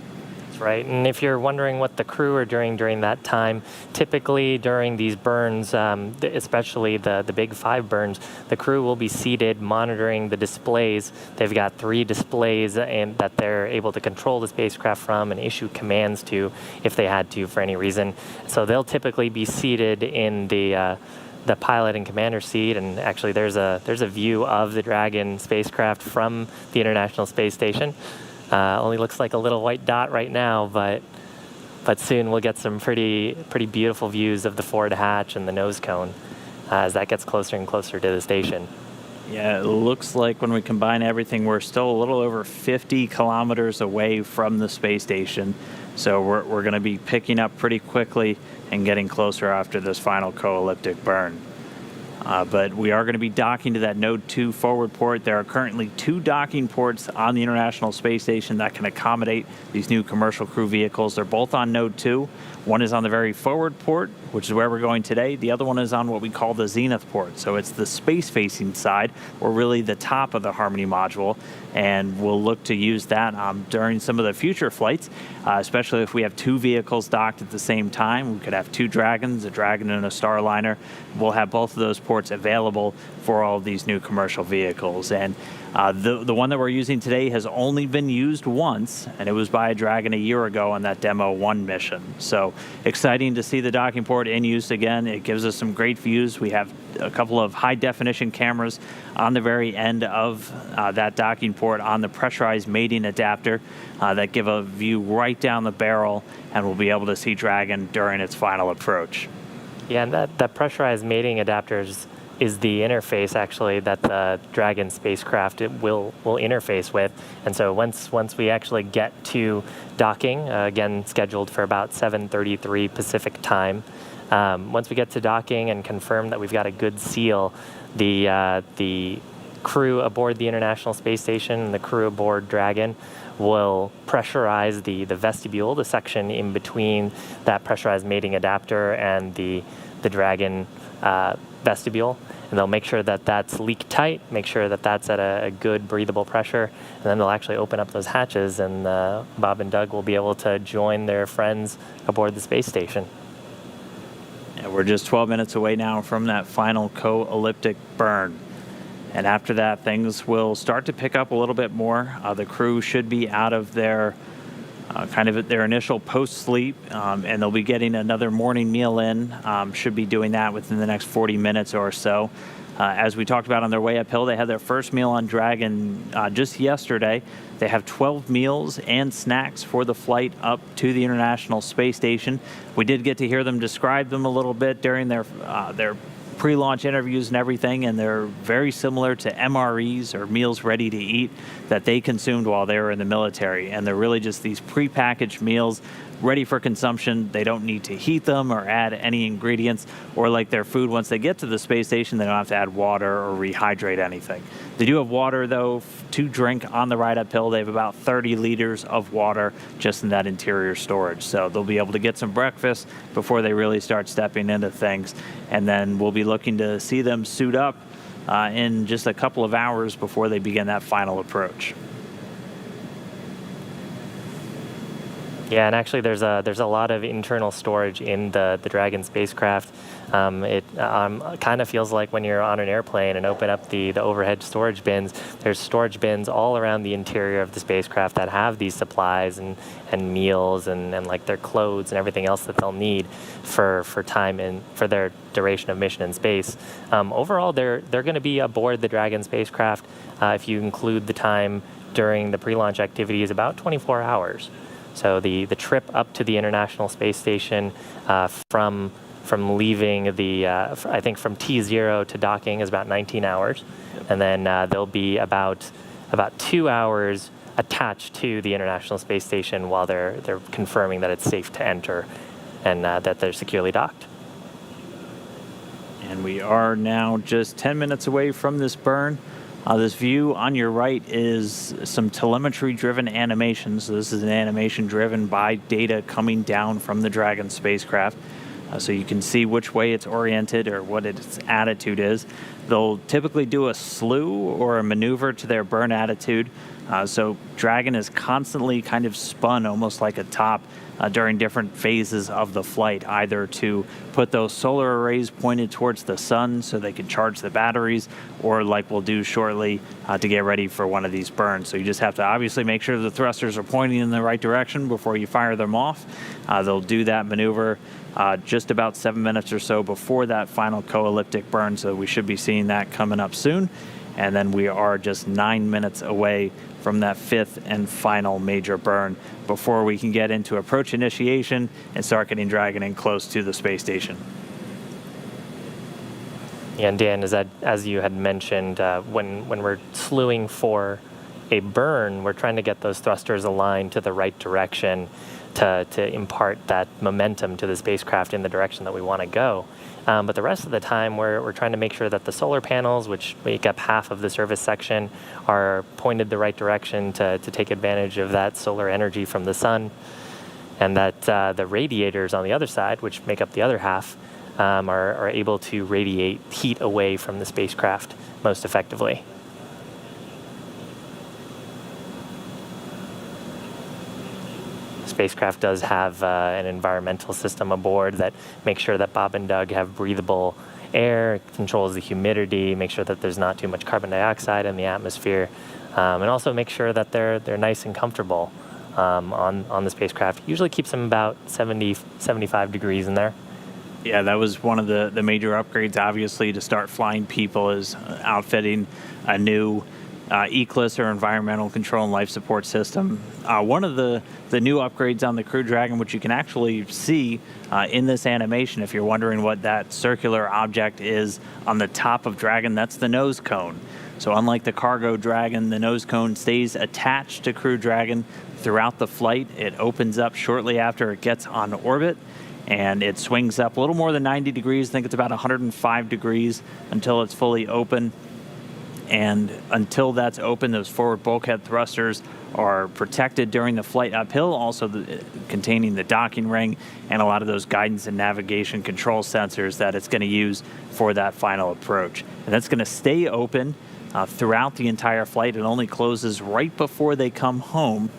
off, right? And if you're wondering what the crew are doing during that time, typically during these burns, especially the Big 5 burns, the crew will be seated monitoring the displays. They've got 3 displays and that they're able to control the spacecraft from and issue commands to if they had to for any reason. So they'll typically be seated in the pilot and commander seat, and actually there's a view of the Dragon spacecraft from the International Space Station. Only looks like a little white dot right now, but soon we'll get some pretty beautiful views of the forward hatch and the nose cone as that gets closer and closer to the station. Yeah, it looks like when we combine everything, we're still a little over 50 kilometers away from the space station. So we're going to be picking up pretty quickly and getting closer after this final co-elliptic burn. But we are going to be docking to that Node 2 forward port. There are currently 2 docking ports on the International Space Station that can accommodate these new commercial crew vehicles. They're both on Node 2. One is on the very forward port, which is where we're going today. The other one is on what we call the zenith port. So it's the space-facing side, or really the top of the Harmony module. And we'll look to use that during some of the future flights, especially if we have 2 vehicles docked at the same time. We could have 2 Dragons, a Dragon and a Starliner. We'll have both of those ports available for all of these new commercial vehicles. And the one that we're using today has only been used once, and it was by a Dragon a year ago on that Demo 1 mission. So exciting to see the docking port in use again. It gives us some great views. We have a couple of high-definition cameras on the very end of that docking port on the pressurized mating adapter that give a view right down the barrel, and we'll be able to see Dragon during its final approach. Yeah, and that pressurized mating adapter is the interface actually that the Dragon spacecraft will interface with. And so once we actually get to docking, again scheduled for about 7:33 Pacific time, once we get to docking and confirm that we've got a good seal, the crew aboard the International Space Station and the crew aboard Dragon will pressurize the vestibule, the section in between that pressurized mating adapter and the Dragon vestibule, and they'll make sure that that's leak tight, make sure that that's at a good breathable pressure, and then they'll actually open up those hatches, and Bob and Doug will be able to join their friends aboard the space station. And we're just 12 minutes away now from that final co-elliptic burn. And after that, things will start to pick up a little bit more. The crew should be out of their kind of their initial post-sleep, and they'll be getting another morning meal in. Should be doing that within the next 40 minutes or so. As we talked about on their way uphill, they had their first meal on Dragon just yesterday. They have 12 meals and snacks for the flight up to the International Space Station. We did get to hear them describe them a little bit during their pre-launch interviews and everything, and they're very similar to MREs, or meals ready to eat, that they consumed while they were in the military. And they're really just these pre-packaged meals ready for consumption. They don't need to heat them or add any ingredients, or like their food, once they get to the space station, they don't have to add water or rehydrate anything. They do have water, though, to drink on the ride uphill. They have about 30 liters of water just in that interior storage. So they'll be able to get some breakfast before they really start stepping into things. And then we'll be looking to see them suit up in just a couple of hours before they begin that final approach. Yeah, and actually there's a lot of internal storage in the Dragon spacecraft. It kind of feels like when you're on an airplane and open up the overhead storage bins, there's storage bins all around the interior of the spacecraft that have these supplies and meals and like their clothes and everything else that they'll need for time and for their duration of mission in space. Overall, they're going to be aboard the Dragon spacecraft, if you include the time during the pre-launch activities, about 24 hours. So the trip up to the International Space Station from leaving I think from T0 to docking is about 19 hours. And then there'll be about 2 hours attached to the International Space Station while they're confirming that it's safe to enter and that they're securely docked. And we are now just 10 minutes away from this burn. This view on your right is some telemetry-driven animations. So this is an animation driven by data coming down from the Dragon spacecraft. So you can see which way it's oriented or what its attitude is. They'll typically do a slew or a maneuver to their burn attitude So Dragon is constantly kind of spun almost like a top during different phases of the flight, either to put those solar arrays pointed towards the sun so they can charge the batteries, or like we'll do shortly to get ready for one of these burns. So you just have to obviously make sure the thrusters are pointing in the right direction before you fire them off. They'll do that maneuver just about 7 minutes or so before that final co-elliptic burn, so we should be seeing that coming up soon. And then we are just 9 minutes away from that fifth and final major burn before we can get into approach initiation and start getting Dragon in close to the space station. Yeah, and Dan, as you had mentioned, when we're slewing for a burn, we're trying to get those thrusters aligned to the right direction to impart that momentum to the spacecraft in the direction that we want to go. But the rest of the time, we're trying to make sure that the solar panels, which make up half of the service section, are pointed the right direction to take advantage of that solar energy from the sun, and that the radiators on the other side, which make up the other half, are able to radiate heat away from the spacecraft most effectively. Spacecraft does have an environmental system aboard that makes sure that Bob and Doug have breathable air, controls the humidity, makes sure that there's not too much carbon dioxide in the atmosphere, and also make sure that they're nice and comfortable on the spacecraft. Usually keeps them about 70, 75 degrees in there. Yeah, that was one of the major upgrades, obviously, to start flying people, is outfitting a new ECLIS, or Environmental Control and Life Support System. One of the new upgrades on the Crew Dragon, which you can actually see in this animation, if you're wondering what that circular object is on the top of Dragon, that's the nose cone. So unlike the cargo Dragon, the nose cone stays attached to Crew Dragon throughout the flight. It opens up shortly after it gets on orbit, and it swings up a little more than 90 degrees. I think it's about 105 degrees until it's fully open. And until that's open, those forward bulkhead thrusters are protected during the flight uphill, also containing the docking ring and a lot of those guidance and navigation control sensors that it's going to use for that final approach. And that's going to stay open throughout the entire flight. It only closes right before they come home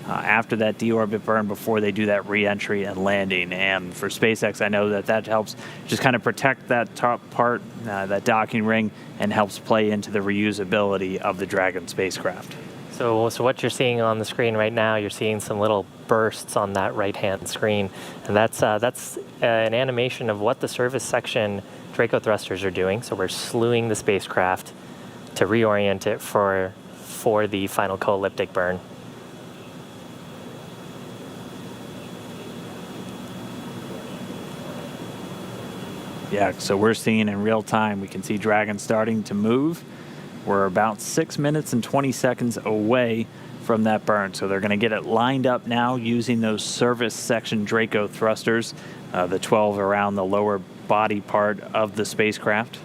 after that deorbit burn, before they do that re-entry and landing. And for SpaceX, I know that helps just kind of protect that top part, that docking ring, and helps play into the reusability of the Dragon spacecraft. So what you're seeing on the screen right now, you're seeing some little bursts on that right-hand screen, and that's an animation of what the service section Draco thrusters are doing. So we're slewing the spacecraft to reorient it for the final co-elliptic burn. Yeah, so we're seeing in real time, we can see Dragon starting to move. We're about 6 minutes and 20 seconds away from that burn. So they're going to get it lined up now using those service section Draco thrusters, the 12 around the lower body part of the spacecraft.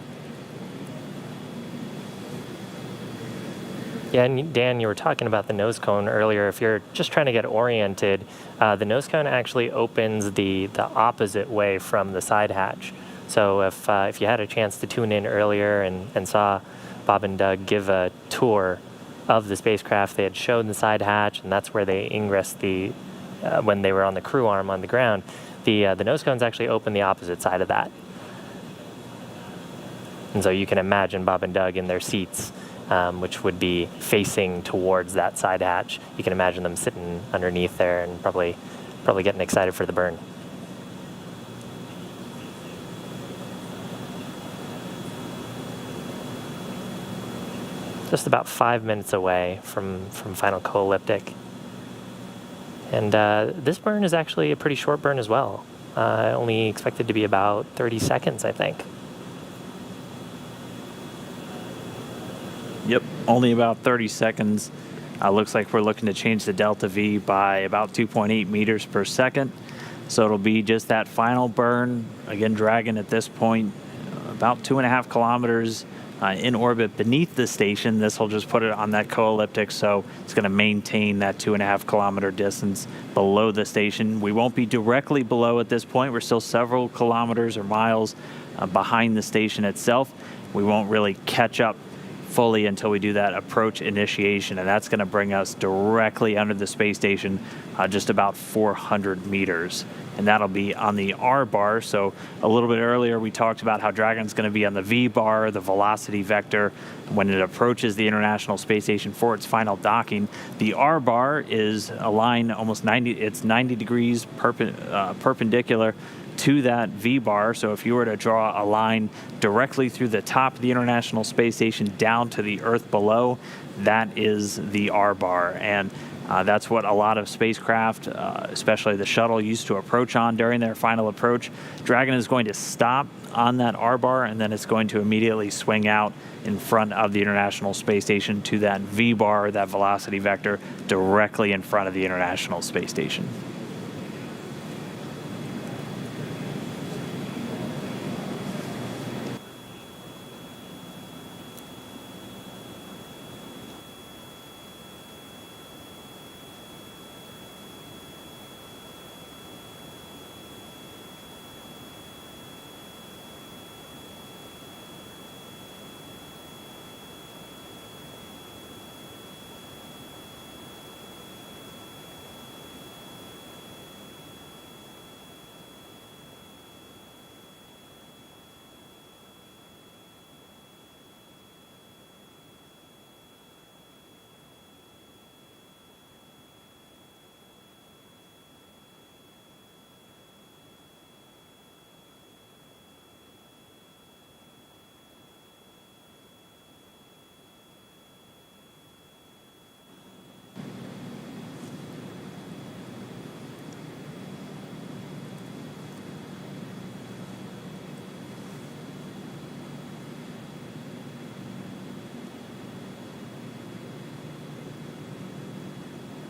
Yeah, and Dan, you were talking about the nose cone earlier. If you're just trying to get oriented, the nose cone actually opens the opposite way from the side hatch. So if you had a chance to tune in earlier and saw Bob and Doug give a tour of the spacecraft, they had shown the side hatch, and that's where they ingressed when they were on the crew arm on the ground. The nose cones actually open the opposite side of that. And so you can imagine Bob and Doug in their seats, which would be facing towards that side hatch. You can imagine them sitting underneath there and probably getting excited for the burn. Just about 5 minutes away from final co-elliptic. And this burn is actually a pretty short burn as well. Only expected to be about 30 seconds, I think. Yep, only about 30 seconds. Looks like we're looking to change the delta V by about 2.8 meters per second. So it'll be just that final burn. Again, Dragon at this point, about 2.5 kilometers in orbit beneath the station. This will just put it on that co-elliptic, so it's going to maintain that 2.5 kilometer distance below the station. We won't be directly below at this point. We're still several kilometers or miles behind the station itself. We won't really catch up fully until we do that approach initiation, and that's going to bring us directly under the space station, just about 400 meters. And that'll be on the R bar. So a little bit earlier we talked about how Dragon's going to be on the V bar, the velocity vector, when it approaches the International Space Station for its final docking. The R bar is aligned almost 90 degrees perpendicular to that V bar. So if you were to draw a line directly through the top of the International Space Station down to the Earth below, that is the R bar. And that's what a lot of spacecraft, especially the shuttle, used to approach on during their final approach. Dragon is going to stop on that R bar, and then it's going to immediately swing out in front of the International Space Station to that V bar, that velocity vector, directly in front of the International Space Station.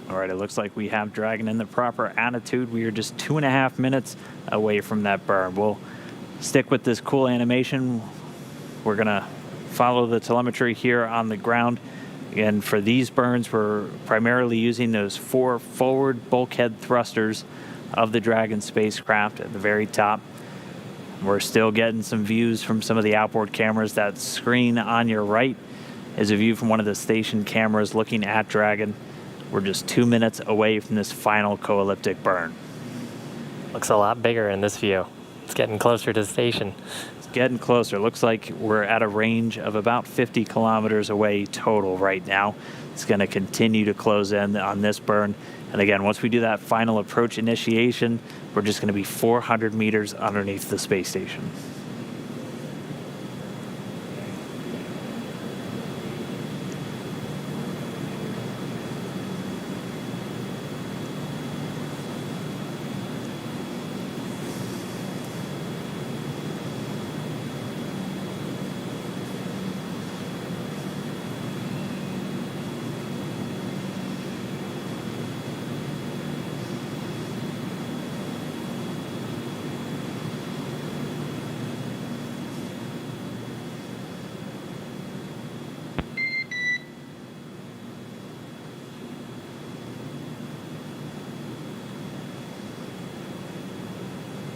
All right, it looks like we have Dragon in the proper attitude. We are just 2.5 minutes away from that burn. We'll stick with this cool animation. We're going to follow the telemetry here on the ground. Again, for these burns, we're primarily using those 4 forward bulkhead thrusters of the Dragon spacecraft at the very top. We're still getting some views from some of the outboard cameras. That screen on your right is a view from one of the station cameras looking at Dragon. We're just 2 minutes away from this final co-elliptic burn. Looks a lot bigger in this view. It's getting closer to the station. It's getting closer. Looks like we're at a range of about 50 kilometers away total right now. It's going to continue to close in on this burn. And again, once we do that final approach initiation, we're just going to be 400 meters underneath the space station.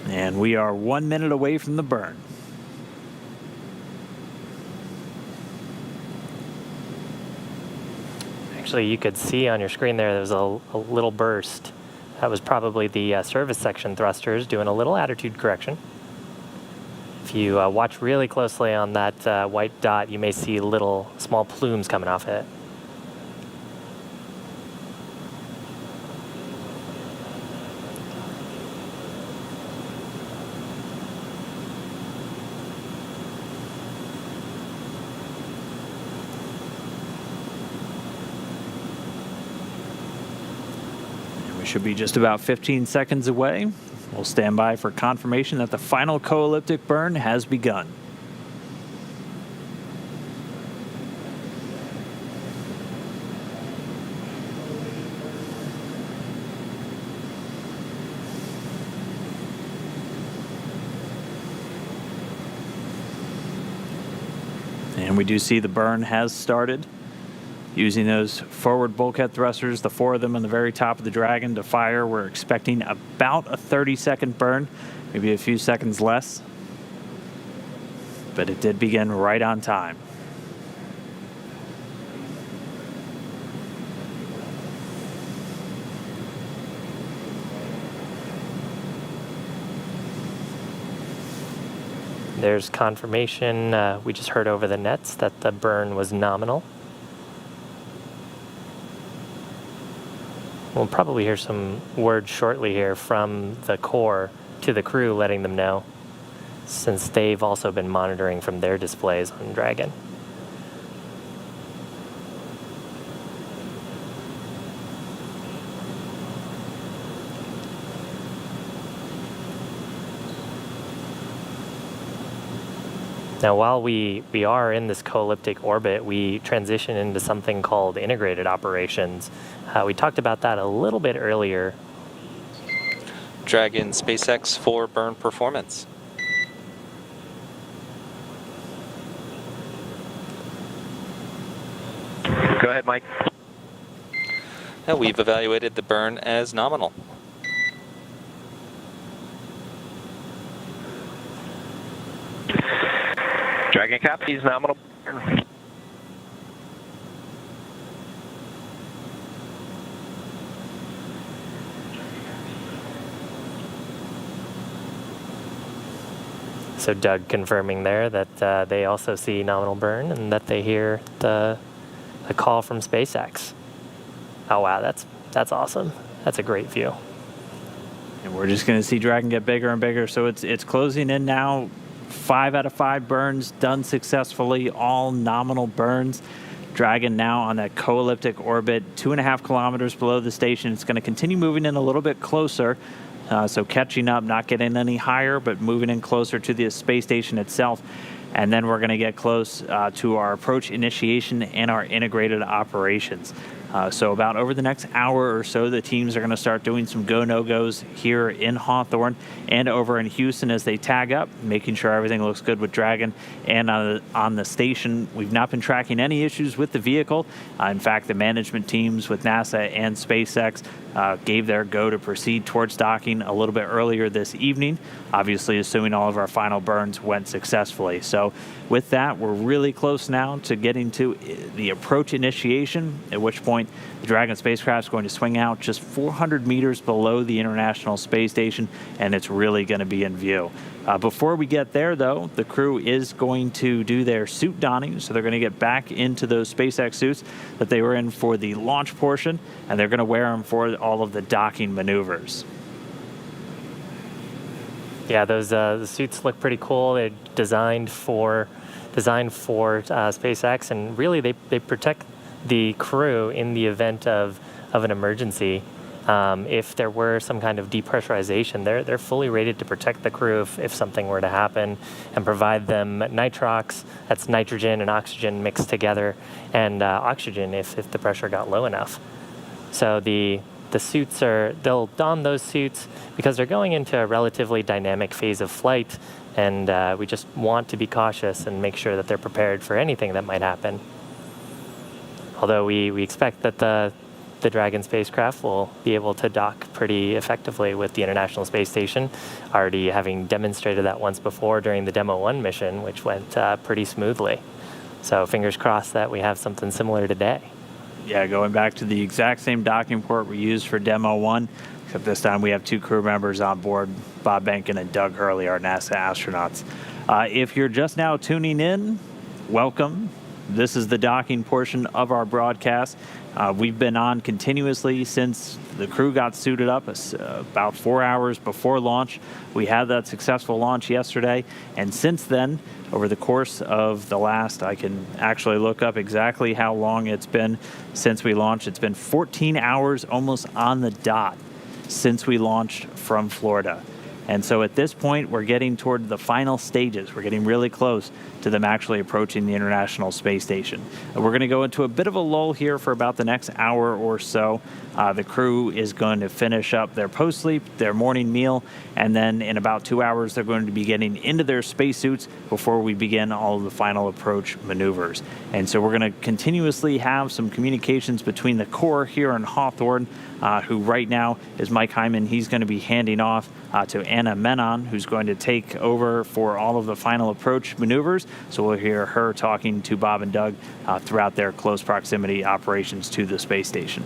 And we are 1 minute away from the burn. Actually, you could see on your screen there was a little burst. That was probably the service section thrusters doing a little attitude correction. If you watch really closely on that white dot, you may see little small plumes coming off it. Should be just about 15 seconds away. We'll stand by for confirmation that the final co-elliptic burn has begun. And we do see the burn has started. Using those forward bulkhead thrusters, the 4 of them on the very top of the Dragon to fire. We're expecting about a 30-second burn, maybe a few seconds less. But it did begin right on time. There's confirmation we just heard over the nets that the burn was nominal. We'll probably hear some word shortly here from the core to the crew letting them know, since they've also been monitoring from their displays on Dragon. Now, while we are in this co-elliptic orbit, we transition into something called integrated operations. We talked about that a little bit earlier. Dragon SpaceX for burn performance. Go ahead, Mike. Now, we've evaluated the burn as nominal. Dragon copies, nominal. So Doug confirming there that they also see nominal burn and that they hear the call from SpaceX. Oh wow, that's awesome. That's a great view. And we're just going to see Dragon get bigger and bigger. So it's closing in now. 5 out of 5 burns done successfully, all nominal burns. Dragon now on that co-elliptic orbit, 2.5 kilometers below the station. It's going to continue moving in a little bit closer. So catching up, not getting any higher, but moving in closer to the space station itself. And then we're going to get close to our approach initiation and our integrated operations. So about over the next hour or so, the teams are going to start doing some go, no-goes here in Hawthorne and over in Houston as they tag up, making sure everything looks good with Dragon and on the station. We've not been tracking any issues with the vehicle. In fact, the management teams with NASA and SpaceX gave their go to proceed towards docking a little bit earlier this evening, obviously assuming all of our final burns went successfully. So with that, we're really close now to getting to the approach initiation, at which point the Dragon spacecraft is going to swing out just 400 meters below the International Space Station, and it's really going to be in view. Before we get there, though, the crew is going to do their suit donning, so they're going to get back into those SpaceX suits that they were in for the launch portion, and they're going to wear them for all of the docking maneuvers. Yeah, those the suits look pretty cool. They're designed for SpaceX, and really they protect the crew in the event of an emergency. If there were some kind of depressurization, they're fully rated to protect the crew if something were to happen, and provide them nitrox, that's nitrogen and oxygen mixed together, and oxygen if the pressure got low enough. So the suits they'll don those suits because they're going into a relatively dynamic phase of flight, and we just want to be cautious and make sure that they're prepared for anything that might happen. Although we expect that the Dragon spacecraft will be able to dock pretty effectively with the International Space Station, already having demonstrated that once before during the Demo 1 mission, which went pretty smoothly. So fingers crossed that we have something similar today. Yeah, going back to the exact same docking port we used for Demo 1, except this time we have 2 crew members on board, Bob Benkin and Doug Hurley, our NASA astronauts. If you're just now tuning in, welcome. This is the docking portion of our broadcast. We've been on continuously since the crew got suited up about 4 hours before launch. We had that successful launch yesterday, and since then, over the course of the last, I can actually look up exactly how long it's been since we launched. It's been 14 hours almost on the dot since we launched from Florida. And so at this point, we're getting toward the final stages. We're getting really close to them actually approaching the International Space Station. We're going to go into a bit of a lull here for about the next hour or so. The crew is going to finish up their post-sleep, their morning meal, and then in about 2 hours, they're going to be getting into their spacesuits before we begin all of the final approach maneuvers. And so we're going to continuously have some communications between the core here in Hawthorne, who right now is Mike Hyman. He's going to be handing off to Anna Menon, who's going to take over for all of the final approach maneuvers. So we'll hear her talking to Bob and Doug throughout their close proximity operations to the space station.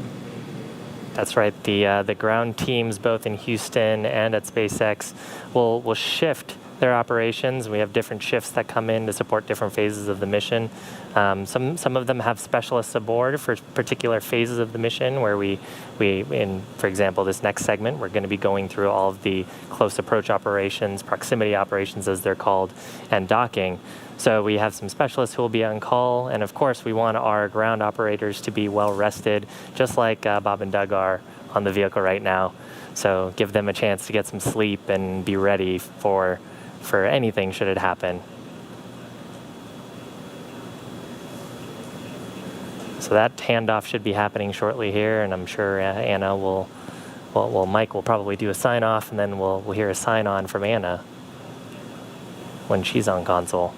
That's right. The ground teams, both in Houston and at SpaceX, will shift their operations. We have different shifts that come in to support different phases of the mission. Some of them have specialists aboard for particular phases of the mission where for example, this next segment, we're going to be going through all of the close approach operations, proximity operations as they're called, and docking. So we have some specialists who will be on call, and of course we want our ground operators to be well rested, just like Bob and Doug are on the vehicle right now. So give them a chance to get some sleep and be ready for anything should it happen. So that handoff should be happening shortly here, and I'm sure Anna Mike will probably do a sign off, and then we'll hear a sign on from Anna when she's on console.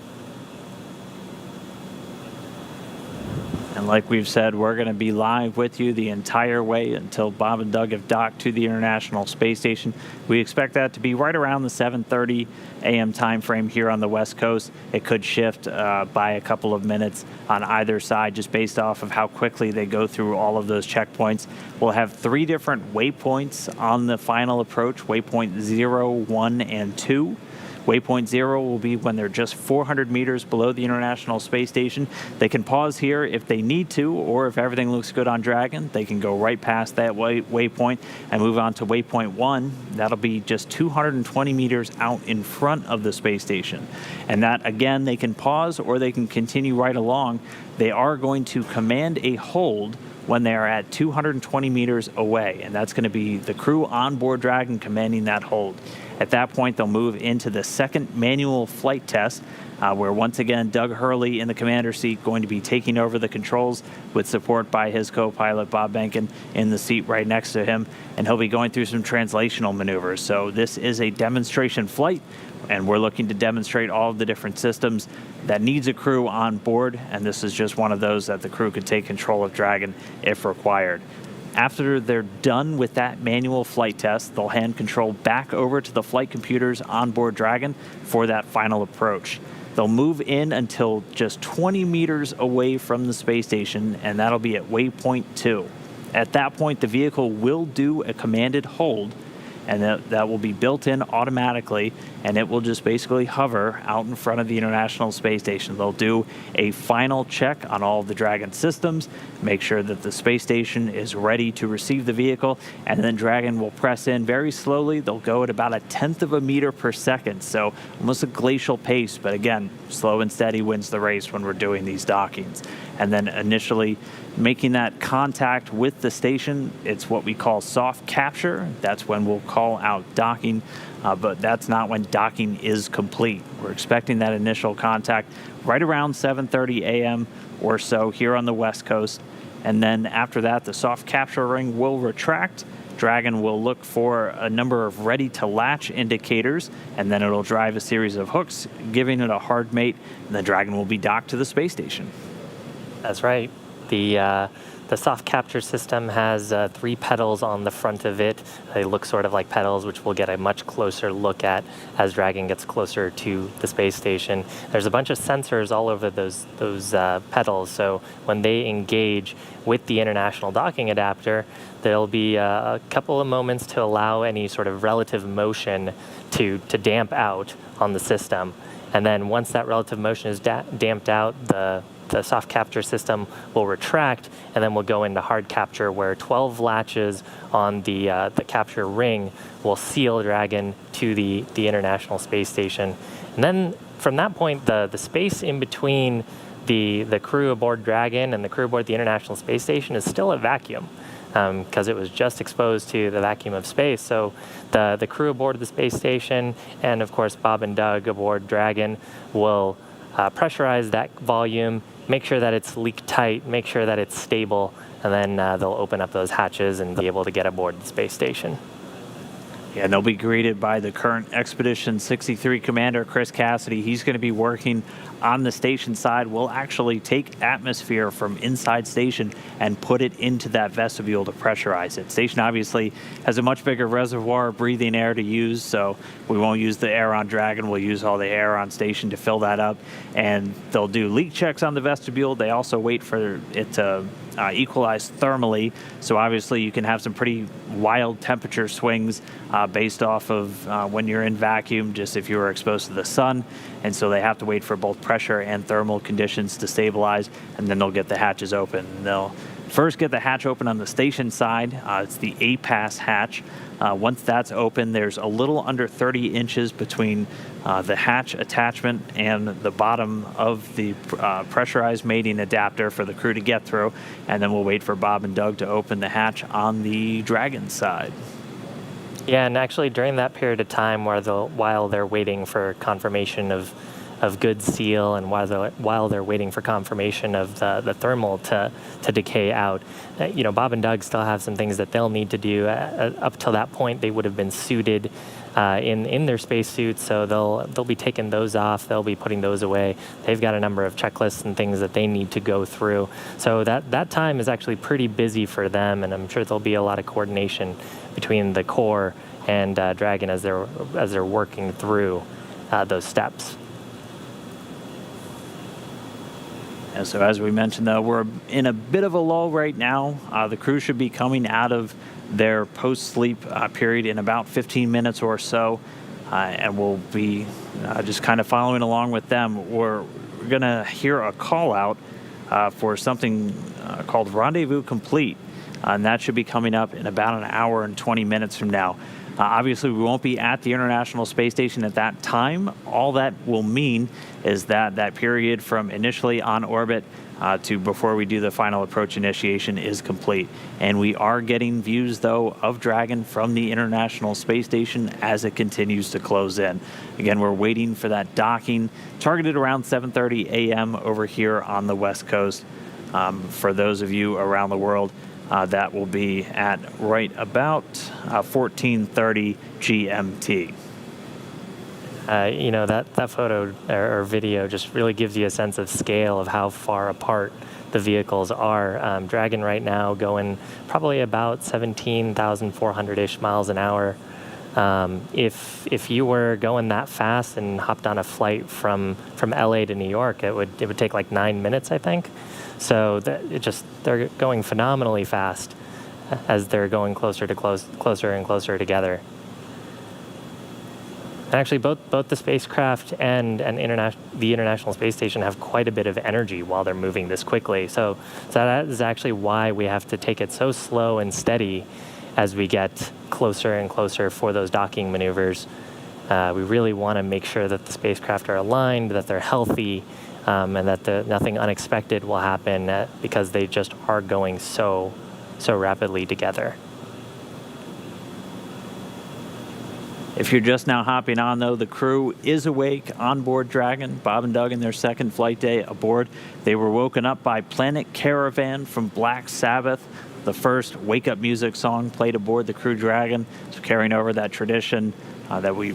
And like we've said, we're going to be live with you the entire way until Bob and Doug have docked to the International Space Station. We expect that to be right around the 7:30 a.m. time frame here on the West Coast. It could shift by a couple of minutes on either side just based off of how quickly they go through all of those checkpoints. We'll have 3 different waypoints on the final approach, waypoint 0, 1, and 2. Waypoint 0 will be when they're just 400 meters below the International Space Station. They can pause here if they need to, or if everything looks good on Dragon, they can go right past that waypoint and move on to waypoint 1. That'll be just 220 meters out in front of the space station. And that, again, they can pause or they can continue right along. They are going to command a hold when they are at 220 meters away, and that's going to be the crew on board Dragon commanding that hold. At that point, they'll move into the second manual flight test, where once again, Doug Hurley in the commander seat going to be taking over the controls with support by his co-pilot, Bob Benkin, in the seat right next to him, and he'll be going through some translational maneuvers. So this is a demonstration flight, and we're looking to demonstrate all of the different systems that needs a crew on board, and this is just one of those that the crew could take control of Dragon if required. After they're done with that manual flight test, they'll hand control back over to the flight computers on board Dragon for that final approach. They'll move in until just 20 meters away from the space station, and that'll be at waypoint 2. At that point, the vehicle will do a commanded hold, and that will be built in automatically, and it will just basically hover out in front of the International Space Station. They'll do a final check on all of the Dragon systems, make sure that the space station is ready to receive the vehicle, and then Dragon will press in very slowly. They'll go at about 1/10 of a meter per second, so almost a glacial pace, but again, slow and steady wins the race when we're doing these dockings. And then initially making that contact with the station, it's what we call soft capture. That's when we'll call out docking, but that's not when docking is complete. We're expecting that initial contact right around 7:30 a.m. or so here on the West Coast. And then after that, the soft capture ring will retract. Dragon will look for a number of ready-to-latch indicators, and then it'll drive a series of hooks, giving it a hard mate, and the Dragon will be docked to the space station. That's right. The soft capture system has 3 pedals on the front of it. They look sort of like pedals, which we'll get a much closer look at as Dragon gets closer to the space station. There's a bunch of sensors all over those pedals, so when they engage with the international docking adapter, there'll be a couple of moments to allow any sort of relative motion to damp out on the system. And then once that relative motion is damped out, the soft capture system will retract, and then we'll go into hard capture, where 12 latches on the capture ring will seal Dragon to the International Space Station. And then from that point, the space in between the crew aboard Dragon and the crew aboard the International Space Station is still a vacuum, because it was just exposed to the vacuum of space. So the crew aboard the space station, and of course Bob and Doug aboard Dragon, will pressurize that volume, make sure that it's leak tight, make sure that it's stable, and then they'll open up those hatches and be able to get aboard the space station. Yeah, and they'll be greeted by the current Expedition 63 commander, Chris Cassidy. He's going to be working on the station side. We'll actually take atmosphere from inside station and put it into that vestibule to pressurize it. Station obviously has a much bigger reservoir of breathing air to use, so we won't use the air on Dragon. We'll use all the air on station to fill that up. And they'll do leak checks on the vestibule. They also wait for it to equalized thermally. So obviously you can have some pretty wild temperature swings based off of when you're in vacuum, just if you were exposed to the sun. And so they have to wait for both pressure and thermal conditions to stabilize, and then they'll get the hatches open. And they'll first get the hatch open on the station side. It's the A-pass hatch. Once that's open, there's a little under 30 inches between the hatch attachment and the bottom of the pressurized mating adapter for the crew to get through. And then we'll wait for Bob and Doug to open the hatch on the Dragon side. Yeah, and actually during that period of time while they're waiting for confirmation of good seal and while they're waiting for confirmation of the thermal to decay out, Bob and Doug still have some things that they'll need to do. Up till that point, they would have been suited in their spacesuits, so they'll be taking those off. They'll be putting those away. They've got a number of checklists and things that they need to go through. So that time is actually pretty busy for them, and I'm sure there'll be a lot of coordination between the core and Dragon as they're working through those steps. And so as we mentioned, though, we're in a bit of a lull right now. The crew should be coming out of their post-sleep period in about 15 minutes or so, and we'll be just kind of following along with them. We're going to hear a call out for something called Rendezvous Complete, and that should be coming up in about an hour and 20 minutes from now. Obviously, we won't be at the International Space Station at that time. All that will mean is that period from initially on orbit to before we do the final approach initiation is complete. And we are getting views, though, of Dragon from the International Space Station as it continues to close in. Again, we're waiting for that docking, targeted around 7:30 a.m. over here on the West Coast. For those of you around the world, that will be at right about 14:30 GMT. That photo or video just really gives you a sense of scale of how far apart the vehicles are. Dragon right now going probably about 17,400-ish miles an hour. If you were going that fast and hopped on a flight from LA to New York, it would take like 9 minutes, I think. So they're going phenomenally fast as they're going closer and closer together. And actually, both the spacecraft and the International Space Station have quite a bit of energy while they're moving this quickly. So that is actually why we have to take it so slow and steady as we get closer and closer for those docking maneuvers. We really want to make sure that the spacecraft are aligned, that they're healthy, and that nothing unexpected will happen because they just are going so rapidly together. If you're just now hopping on, though, the crew is awake on board Dragon. Bob and Doug in their second flight day aboard. They were woken up by Planet Caravan from Black Sabbath, the first wake-up music song played aboard the Crew Dragon. So carrying over that tradition that we're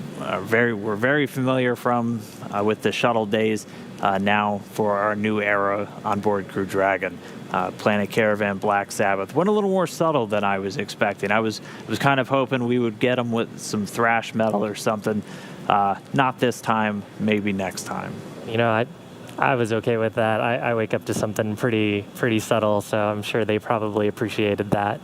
very familiar from with the shuttle days now for our new era on board Crew Dragon. Planet Caravan, Black Sabbath went a little more subtle than I was expecting. I was kind of hoping we would get them with some thrash metal or something. Not this time, maybe next time. I was okay with that. I wake up to something pretty subtle, so I'm sure they probably appreciated that.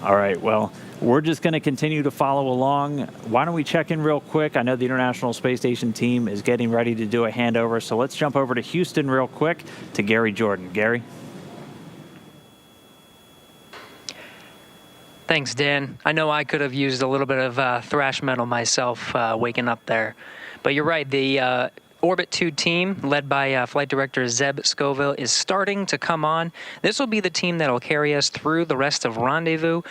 All right, well, we're just going to continue to follow along. Why don't we check in real quick? I know the International Space Station team is getting ready to do a handover, so let's jump over to Houston real quick to Gary Jordan. Gary? Thanks, Dan. I know I could have used a little bit of thrash metal myself waking up there. But you're right, the Orbit 2 team, led by Flight Director Zeb Scoville, is starting to come on. This will be the team that will carry us through the rest of Rendezvous,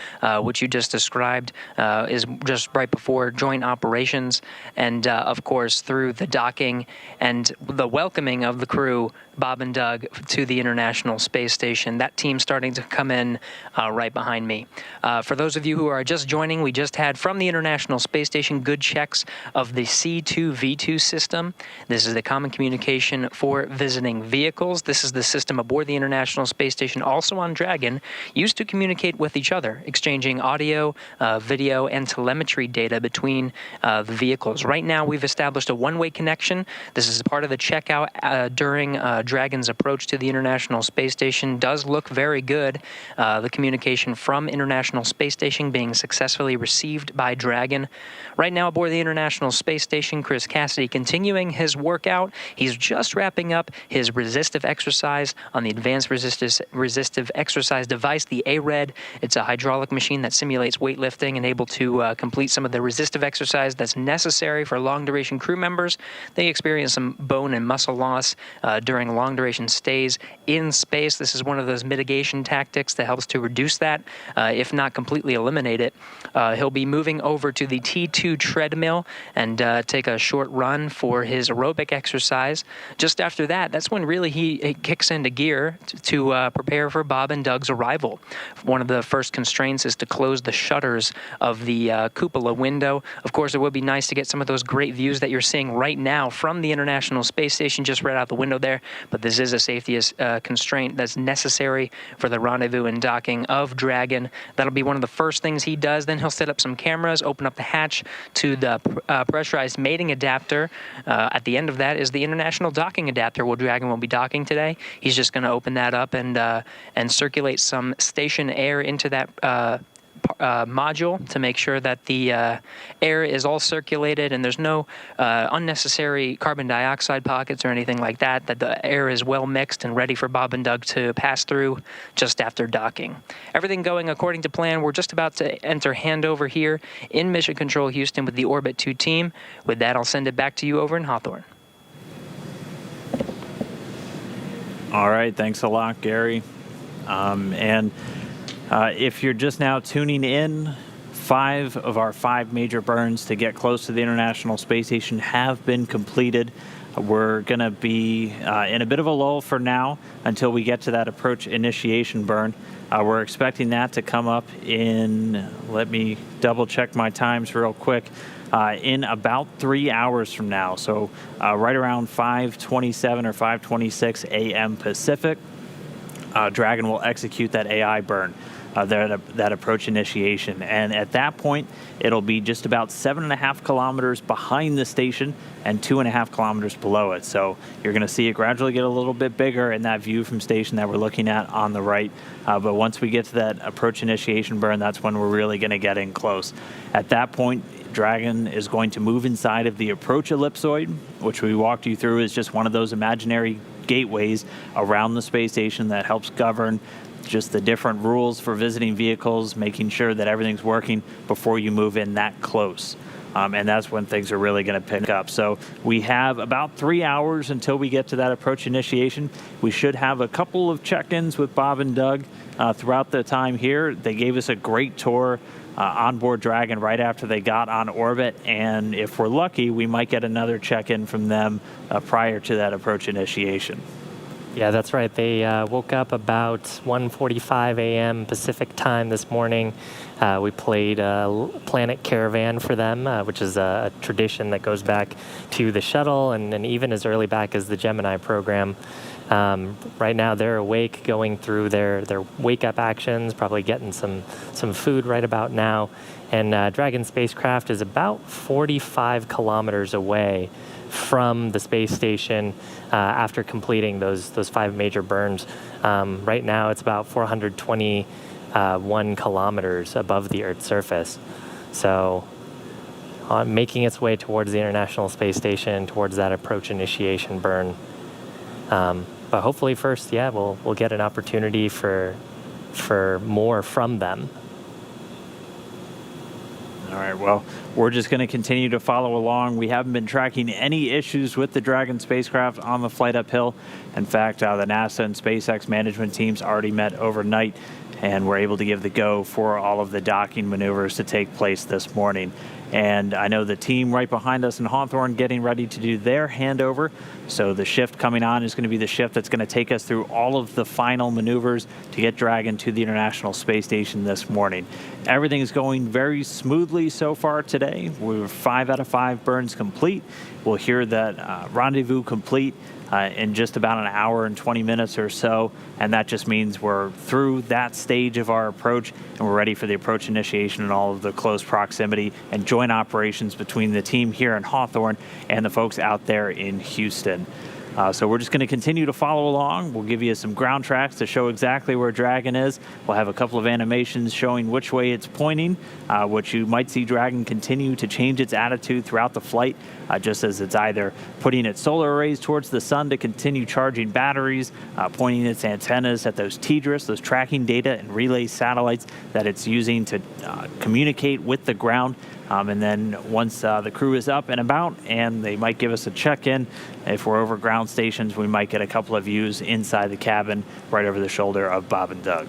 which you just described is just right before joint operations, and of course through the docking and the welcoming of the crew, Bob and Doug, to the International Space Station. That team starting to come in right behind me. For those of you who are just joining, we just had from the International Space Station good checks of the C2V2 system. This This is the common communication for visiting vehicles. This is the system aboard the International Space Station, also on Dragon, used to communicate with each other, exchanging audio, video, and telemetry data between the vehicles. Right now, we've established a one-way connection. This is part of the checkout during Dragon's approach to the International Space Station. Does look very good. The communication from International Space Station being successfully received by Dragon. Right now aboard the International Space Station, Chris Cassidy continuing his workout. He's just wrapping up his resistive exercise on the Advanced Resistive Exercise Device, the ARED. It's a hydraulic machine that simulates weightlifting and able to complete some of the resistive exercise that's necessary for long-duration crew members. They experience some bone and muscle loss during long-duration stays in space. This is one of those mitigation tactics that helps to reduce that, if not completely eliminate it. He'll be moving over to the T2 treadmill and take a short run for his aerobic exercise. Just after that, that's when really he kicks into gear to prepare for Bob and Doug's arrival. One of the first constraints is to close the shutters of the cupola window. Of course, it would be nice to get some of those great views that you're seeing right now from the International Space Station just right out the window there, but this is a safety constraint that's necessary for the rendezvous and docking of Dragon. That'll be one of the first things he does. Then he'll set up some cameras, open up the hatch to the pressurized mating adapter. At the end of that is the international docking adapter where Dragon will be docking today. He's just going to open that up and circulate some station air into that module to make sure that the air is all circulated and there's no unnecessary carbon dioxide pockets or anything like that, that the air is well mixed and ready for Bob and Doug to pass through just after docking. Everything going according to plan. We're just about to enter handover here in Mission Control Houston with the Orbit 2 team. With that, I'll send it back to you over in Hawthorne. All right, thanks a lot, Gary. If you're just now tuning in, 5 of our 5 major burns to get close to the International Space Station have been completed. We're going to be in a bit of a lull for now until we get to that approach initiation burn. We're expecting that to come up in, let me double check my times real quick, in about 3 hours from now. So right around 5:27 or 5:26 a.m. Pacific, Dragon will execute that AI burn. That approach initiation. And at that point, it'll be just about 7.5 kilometers behind the station and 2.5 kilometers below it. So you're going to see it gradually get a little bit bigger in that view from station that we're looking at on the right. But once we get to that approach initiation burn, that's when we're really going to get in close. At that point, Dragon is going to move inside of the approach ellipsoid, which we walked you through is just one of those imaginary gateways around the space station that helps govern just the different rules for visiting vehicles, making sure that everything's working before you move in that close. And that's when things are really going to pick up. So we have about 3 hours until we get to that approach initiation. We should have a couple of check-ins with Bob and Doug throughout the time here. They gave us a great tour onboard Dragon right after they got on orbit, and if we're lucky, we might get another check-in from them prior to that approach initiation. Yeah, that's right. They woke up about 1:45 a.m. Pacific time this morning. We played Planet Caravan for them, which is a tradition that goes back to the shuttle and even as early back as the Gemini program. Right now they're awake, going through their wake-up actions, probably getting some food right about now. And Dragon spacecraft is about 45 kilometers away from the space station after completing those 5 major burns. Right now it's about 421 kilometers above the Earth's surface. So making its way towards the International Space Station, towards that approach initiation burn. But hopefully first, yeah, we'll get an opportunity for more from them. All right, well, we're just going to continue to follow along. We haven't been tracking any issues with the Dragon spacecraft on the flight uphill. In fact, the NASA and SpaceX management teams already met overnight and we're able to give the go for all of the docking maneuvers to take place this morning. And I know the team right behind us in Hawthorne getting ready to do their handover. So the shift coming on is going to be the shift that's going to take us through all of the final maneuvers to get Dragon to the International Space Station this morning. Everything is going very smoothly so far today. We're 5 out of 5 burns complete. We'll hear that rendezvous complete in just about an hour and 20 minutes or so, and that just means we're through that stage of our approach and we're ready for the approach initiation and all of the close proximity and joint operations between the team here in Hawthorne and the folks out there in Houston. So we're just going to continue to follow along. We'll give you some ground tracks to show exactly where Dragon is. We'll have a couple of animations showing which way it's pointing, which you might see Dragon continue to change its attitude throughout the flight, just as it's either putting its solar arrays towards the sun to continue charging batteries, pointing its antennas at those TDRS, those tracking data and relay satellites that it's using to communicate with the ground. And then once the crew is up and about, and they might give us a check-in, if we're over ground stations, we might get a couple of views inside the cabin right over the shoulder of Bob and Doug.